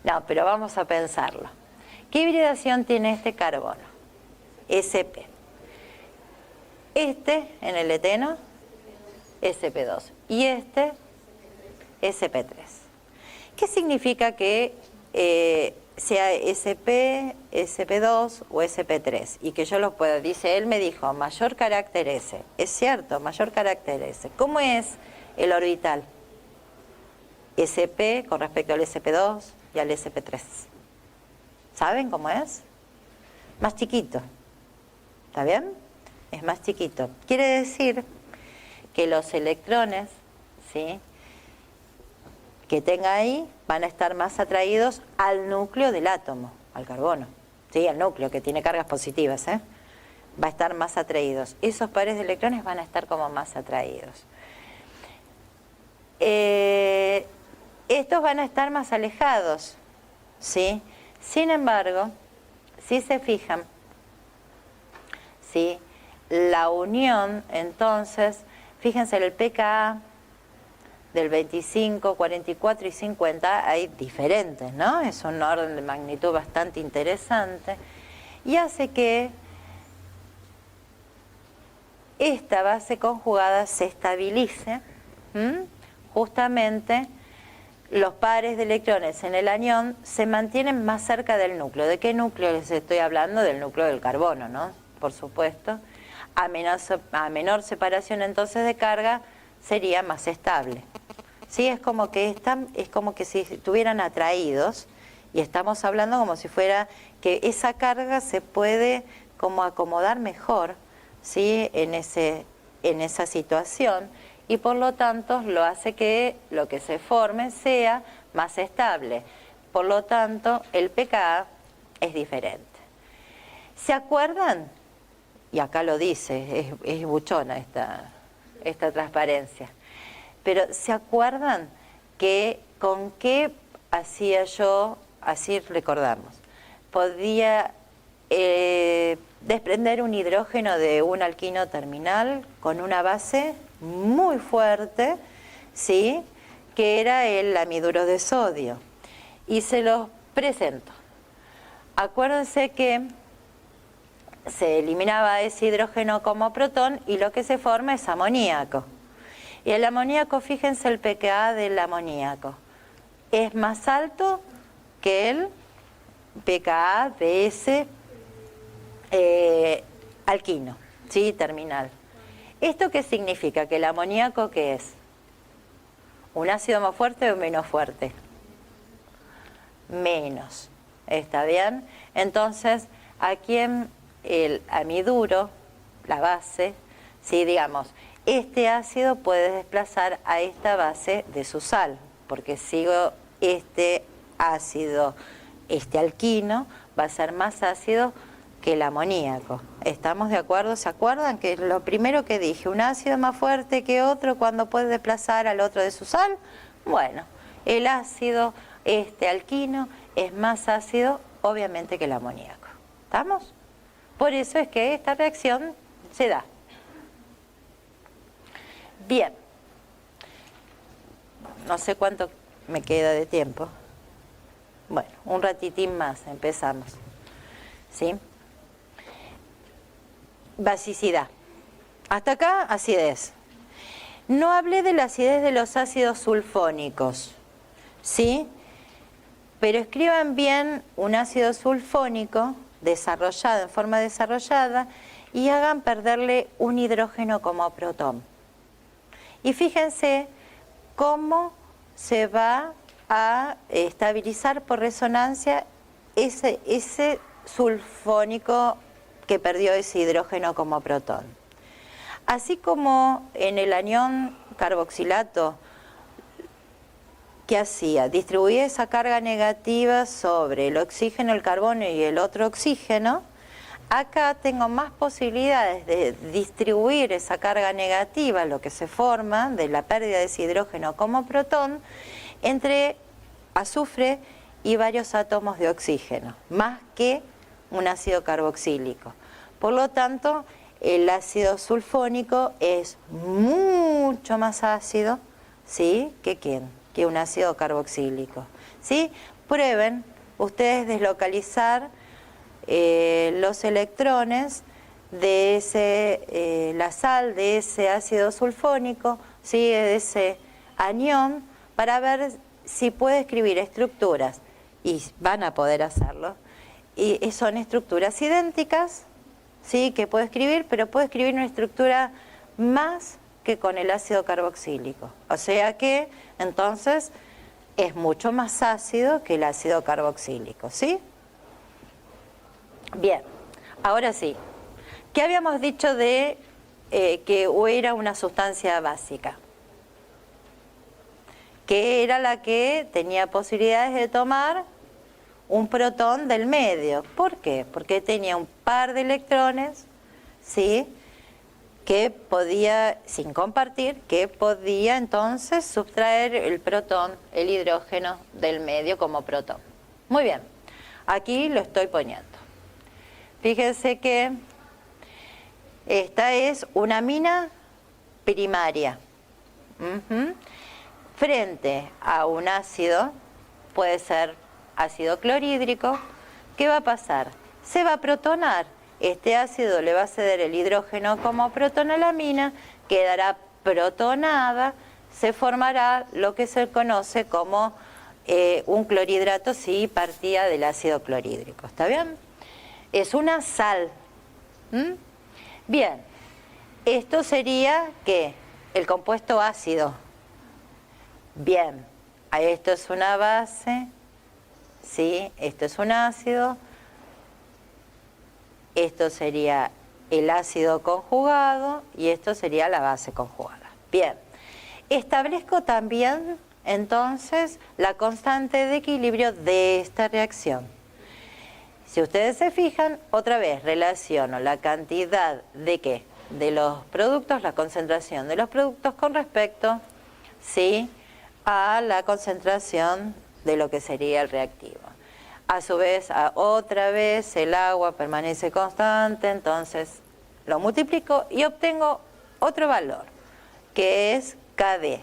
No, pero vamos a pensarlo. ¿Qué hibridación tiene este carbono? SP. Este, en el eteno, SP2 y este SP3. ¿Qué significa que sea SP, SP2 o SP3? Y que yo los pueda, dice, él me dijo, mayor carácter S. Es cierto, mayor carácter S. ¿Cómo es el orbital? SP con respecto al SP2 y al SP3. ¿Saben cómo es? Más chiquito. ¿Está bien? Es más chiquito. Quiere decir que los electrones, ¿sí?, que tenga ahí van a estar más atraídos al núcleo del átomo, al carbono, ¿sí?, al núcleo que tiene cargas positivas, va a estar más atraídos. Esos pares de electrones van a estar como más atraídos. Estos van a estar más alejados, ¿sí? Sin embargo, si se fijan, ¿sí?, la unión, entonces, fíjense, en el pKa del 25, 44 y 50 hay diferentes, ¿no? Es un orden de magnitud bastante interesante y hace que esta base conjugada se estabilice. Justamente los pares de electrones en el anión se mantienen más cerca del núcleo. ¿De qué núcleo les estoy hablando? Del núcleo del carbono, ¿no? Por supuesto. A menor separación entonces de carga sería más estable. ¿Sí? Es como que si estuvieran atraídos y estamos hablando como si fuera que esa carga se puede como acomodar mejor, ¿sí?, en esa situación y por lo tanto lo hace que lo que se forme sea más estable. Por lo tanto el pKa es diferente. ¿Se acuerdan? Y acá lo dice, es buchona esta transparencia. Pero ¿se acuerdan que con qué hacía yo, así recordamos, podía desprender un hidrógeno de un alquino terminal con una base muy fuerte, ¿sí?, que era el amiduro de sodio? Y se los presento. Acuérdense que se eliminaba ese hidrógeno como protón y lo que se forma es amoníaco. Y el amoníaco, fíjense el pKa del amoníaco, es más alto que el pKa de ese alquino, ¿sí?, terminal. ¿Esto qué significa? Que el amoníaco, ¿qué es? ¿Un ácido más fuerte o menos fuerte? Menos. ¿Está bien? Entonces, aquí en el amiduro, la base, ¿sí?, digamos, este ácido puede desplazar a esta base de su sal, porque sigo este ácido, este alquino, va a ser más ácido que el amoníaco. ¿Estamos de acuerdo? ¿Se acuerdan que lo primero que dije, un ácido es más fuerte que otro cuando puede desplazar al otro de su sal? Bueno, el ácido alquino es más ácido obviamente que el amoníaco. ¿Estamos? Por eso es que esta reacción se da. Bien. No sé cuánto me queda de tiempo. Bueno, un ratitín más, empezamos. ¿Sí? Basicidad. Hasta acá, acidez. No hablé de la acidez de los ácidos sulfónicos, ¿sí? Pero escriban bien un ácido sulfónico desarrollado, en forma desarrollada, y hagan perderle un hidrógeno como protón. Y fíjense cómo se va a estabilizar por resonancia ese sulfónico que perdió ese hidrógeno como protón. Así como en el anión carboxilato, ¿qué hacía? Distribuía esa carga negativa sobre el oxígeno, el carbono y el otro oxígeno. Acá tengo más posibilidades de distribuir esa carga negativa, lo que se forma de la pérdida de ese hidrógeno como protón, entre azufre y varios átomos de oxígeno, más que un ácido carboxílico. Por lo tanto, el ácido sulfónico es mucho más ácido, ¿sí? ¿Que un ácido carboxílico, ¿sí? Prueben ustedes deslocalizar los electrones de la sal de ese ácido sulfónico, ¿sí? De ese anión, para ver si puede escribir estructuras, y van a poder hacerlo, y son estructuras idénticas, ¿sí? Que puede escribir, pero puede escribir una estructura más que con el ácido carboxílico. O sea que, entonces, es mucho más ácido que el ácido carboxílico, ¿sí? Bien, ahora sí. ¿Qué habíamos dicho de que era una sustancia básica? Que era la que tenía posibilidades de tomar un protón del medio. ¿Por qué? Porque tenía un par de electrones, ¿sí? Que podía, sin compartir, que podía entonces sustraer el protón, el hidrógeno del medio como protón. Muy bien, aquí lo estoy poniendo. Fíjense que esta es una amina primaria. Frente a un ácido, puede ser ácido clorhídrico, ¿qué va a pasar? Se va a protonar. Este ácido le va a ceder el hidrógeno como protón a la amina, quedará protonada, se formará lo que se conoce como un clorhidrato si partía del ácido clorhídrico. ¿Está bien? Es una sal. Bien, esto sería, ¿qué? El compuesto ácido. Bien, esto es una base, ¿sí? Esto es un ácido. Esto sería el ácido conjugado y esto sería la base conjugada. Bien, establezco también entonces la constante de equilibrio de esta reacción. Si ustedes se fijan, otra vez relaciono la cantidad de ¿qué? De los productos, la concentración de los productos con respecto, ¿sí? A la concentración de lo que sería el reactivo. A su vez, otra vez el agua permanece constante, entonces lo multiplico y obtengo otro valor, que es Kd,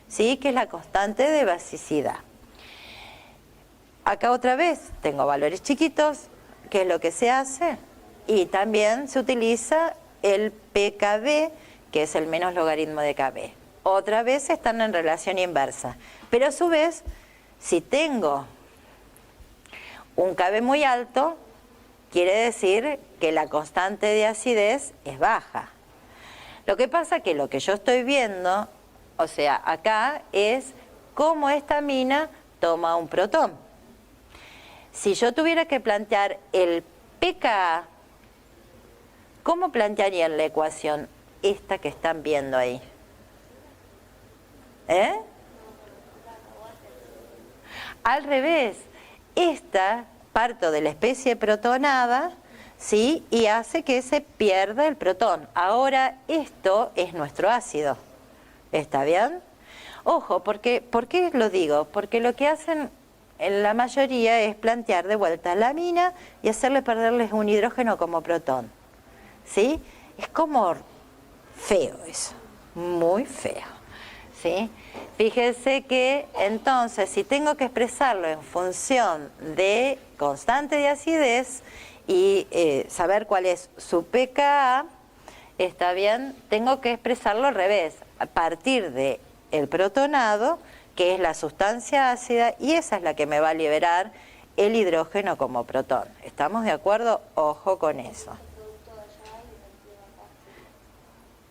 ¿sí? Que es la constante de basicidad. Acá otra vez tengo valores chiquitos, que es lo que se hace, y también se utiliza el pKb, que es el menos logaritmo de Kb. Otra vez están en relación inversa, pero a su vez, si tengo un Kb muy alto, quiere decir que la constante de acidez es baja. Lo que pasa que lo que yo estoy viendo, o sea, acá es cómo esta amina toma un protón. Si yo tuviera que plantear el pKa, ¿cómo plantearía la ecuación esta que están viendo ahí? Al revés, esta parto de la especie protonada, ¿sí? Y hace que se pierda el protón. Ahora esto es nuestro ácido, ¿está bien? Ojo, ¿por qué lo digo? Porque lo que hacen en la mayoría es plantear de vuelta la amina y hacerle perderles un hidrógeno como protón, ¿sí? Es como feo eso, muy feo, ¿sí? Fíjense que entonces si tengo que expresarlo en función de constante de acidez y saber cuál es su pKa, está bien, tengo que expresarlo al revés, a partir de el protonado, que es la sustancia ácida, y esa es la que me va a liberar el hidrógeno como protón. ¿Estamos de acuerdo? Ojo con eso.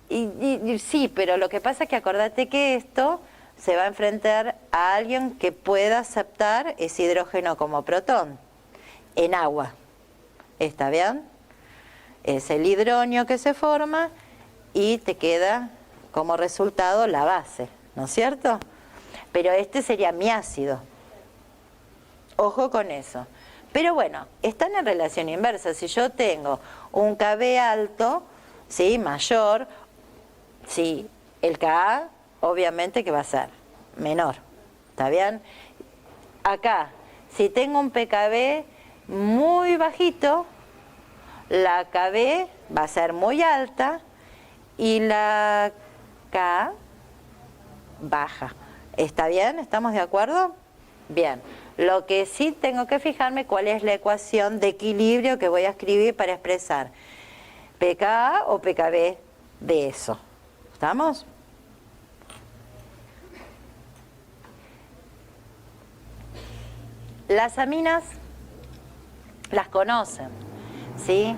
Y sí, pero lo que pasa es que acordate que esto se va a enfrentar a alguien que pueda aceptar ese hidrógeno como protón en agua. ¿Está bien? Es el hidronio que se forma y te queda como resultado la base, ¿no es cierto? Pero este sería mi ácido. Ojo con eso. Pero bueno, están en relación inversa. Si yo tengo un Kb alto, ¿sí? Mayor, sí, el Ka obviamente que va a ser menor. ¿Está bien? Acá, si tengo un pKb muy bajito, la Kb va a ser muy alta y la Ka baja. ¿Está bien? ¿Estamos de acuerdo? Bien. Lo que sí tengo que fijarme cuál es la ecuación de equilibrio que voy a escribir para expresar pKa o pKb de eso. ¿Estamos? Las aminas las conocen, ¿sí?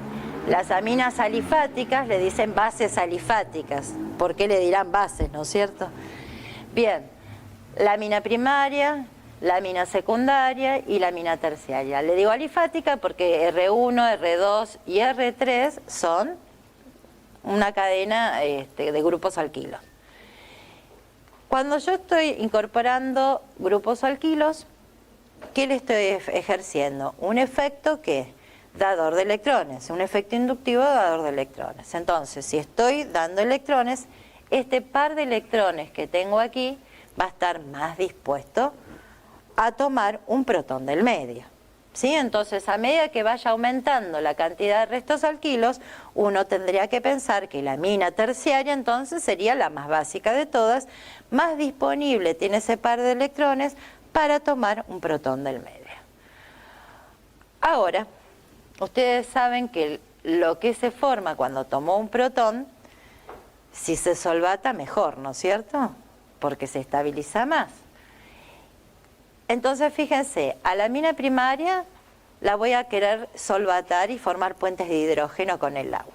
Las aminas alifáticas le dicen bases alifáticas. ¿Por qué le dirán bases, no es cierto? Bien, la amina primaria, la amina secundaria y la amina terciaria. Le digo alifática porque R1, R2 y R3 son una cadena de grupos alquilos. Cuando yo estoy incorporando grupos alquilos, ¿qué le estoy ejerciendo? Un efecto que dador de electrones, un efecto inductivo dador de electrones. Entonces, si estoy dando electrones, este par de electrones que tengo aquí va a estar más dispuesto a tomar un protón del medio, ¿sí? Entonces, a medida que vaya aumentando la cantidad de restos alquilos, uno tendría que pensar que la amina terciaria entonces sería la más básica de todas, más disponible tiene ese par de electrones para tomar un protón del medio. Ahora, ustedes saben que lo que se forma cuando tomó un protón, si se solvata mejor, ¿no es cierto? Porque se estabiliza más. Entonces, fíjense, a la amina primaria la voy a querer solvatar y formar puentes de hidrógeno con el agua.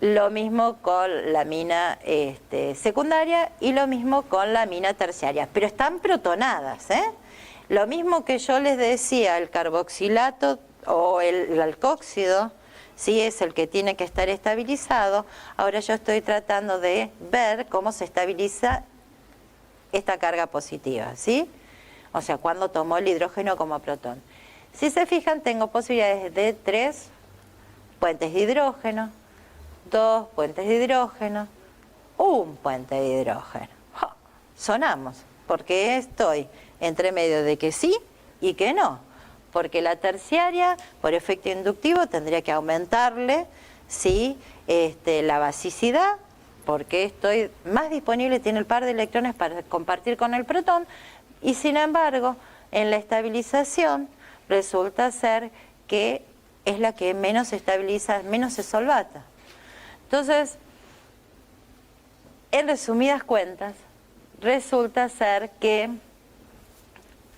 Lo mismo con la amina secundaria y lo mismo con la amina terciaria, pero están protonadas, ¿eh? Lo mismo que yo les decía, el carboxilato o el alcóxido, ¿sí? Es el que tiene que estar estabilizado. Ahora yo estoy tratando de ver cómo se estabiliza esta carga positiva, ¿sí? O sea, cuando tomo el hidrógeno como protón. Si se fijan, tengo posibilidades de 3 puentes de hidrógeno, 2 puentes de hidrógeno, 1 puente de hidrógeno. ¡Ja! Sonamos, porque estoy entre medio de que sí y que no. Porque la terciaria, por efecto inductivo, tendría que aumentarle, ¿sí? La basicidad, porque estoy más disponible, tiene el par de electrones para compartir con el protón, y sin embargo, en la estabilización resulta ser que es la que menos se estabiliza, menos se solvata. Entonces, en resumidas cuentas, resulta ser que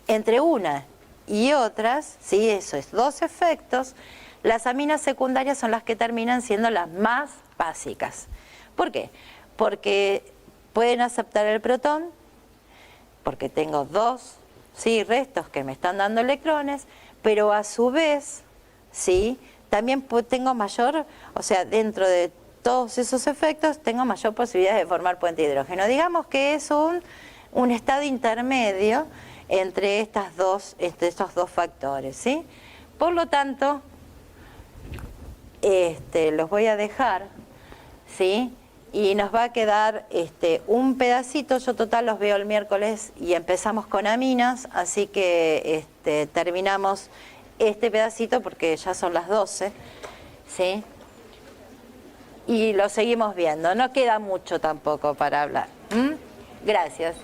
entre una y otras, sí, eso es 2 efectos, las aminas secundarias son las que terminan siendo las más básicas. ¿Por qué? Porque pueden aceptar el protón, porque tengo 2, ¿sí? restos que me están dando electrones, pero a su vez, ¿sí? también tengo mayor, o sea, dentro de todos esos efectos, tengo mayor posibilidad de formar puente de hidrógeno. Digamos que es un estado intermedio entre estos dos factores, ¿sí? Por lo tanto, los voy a dejar, ¿sí? Y nos va a quedar un pedacito. Yo total los veo el miércoles y empezamos con aminas, así que terminamos este pedacito porque ya son las 12, ¿sí? Y lo seguimos viendo, no queda mucho tampoco para hablar. ¿Mm? Gracias.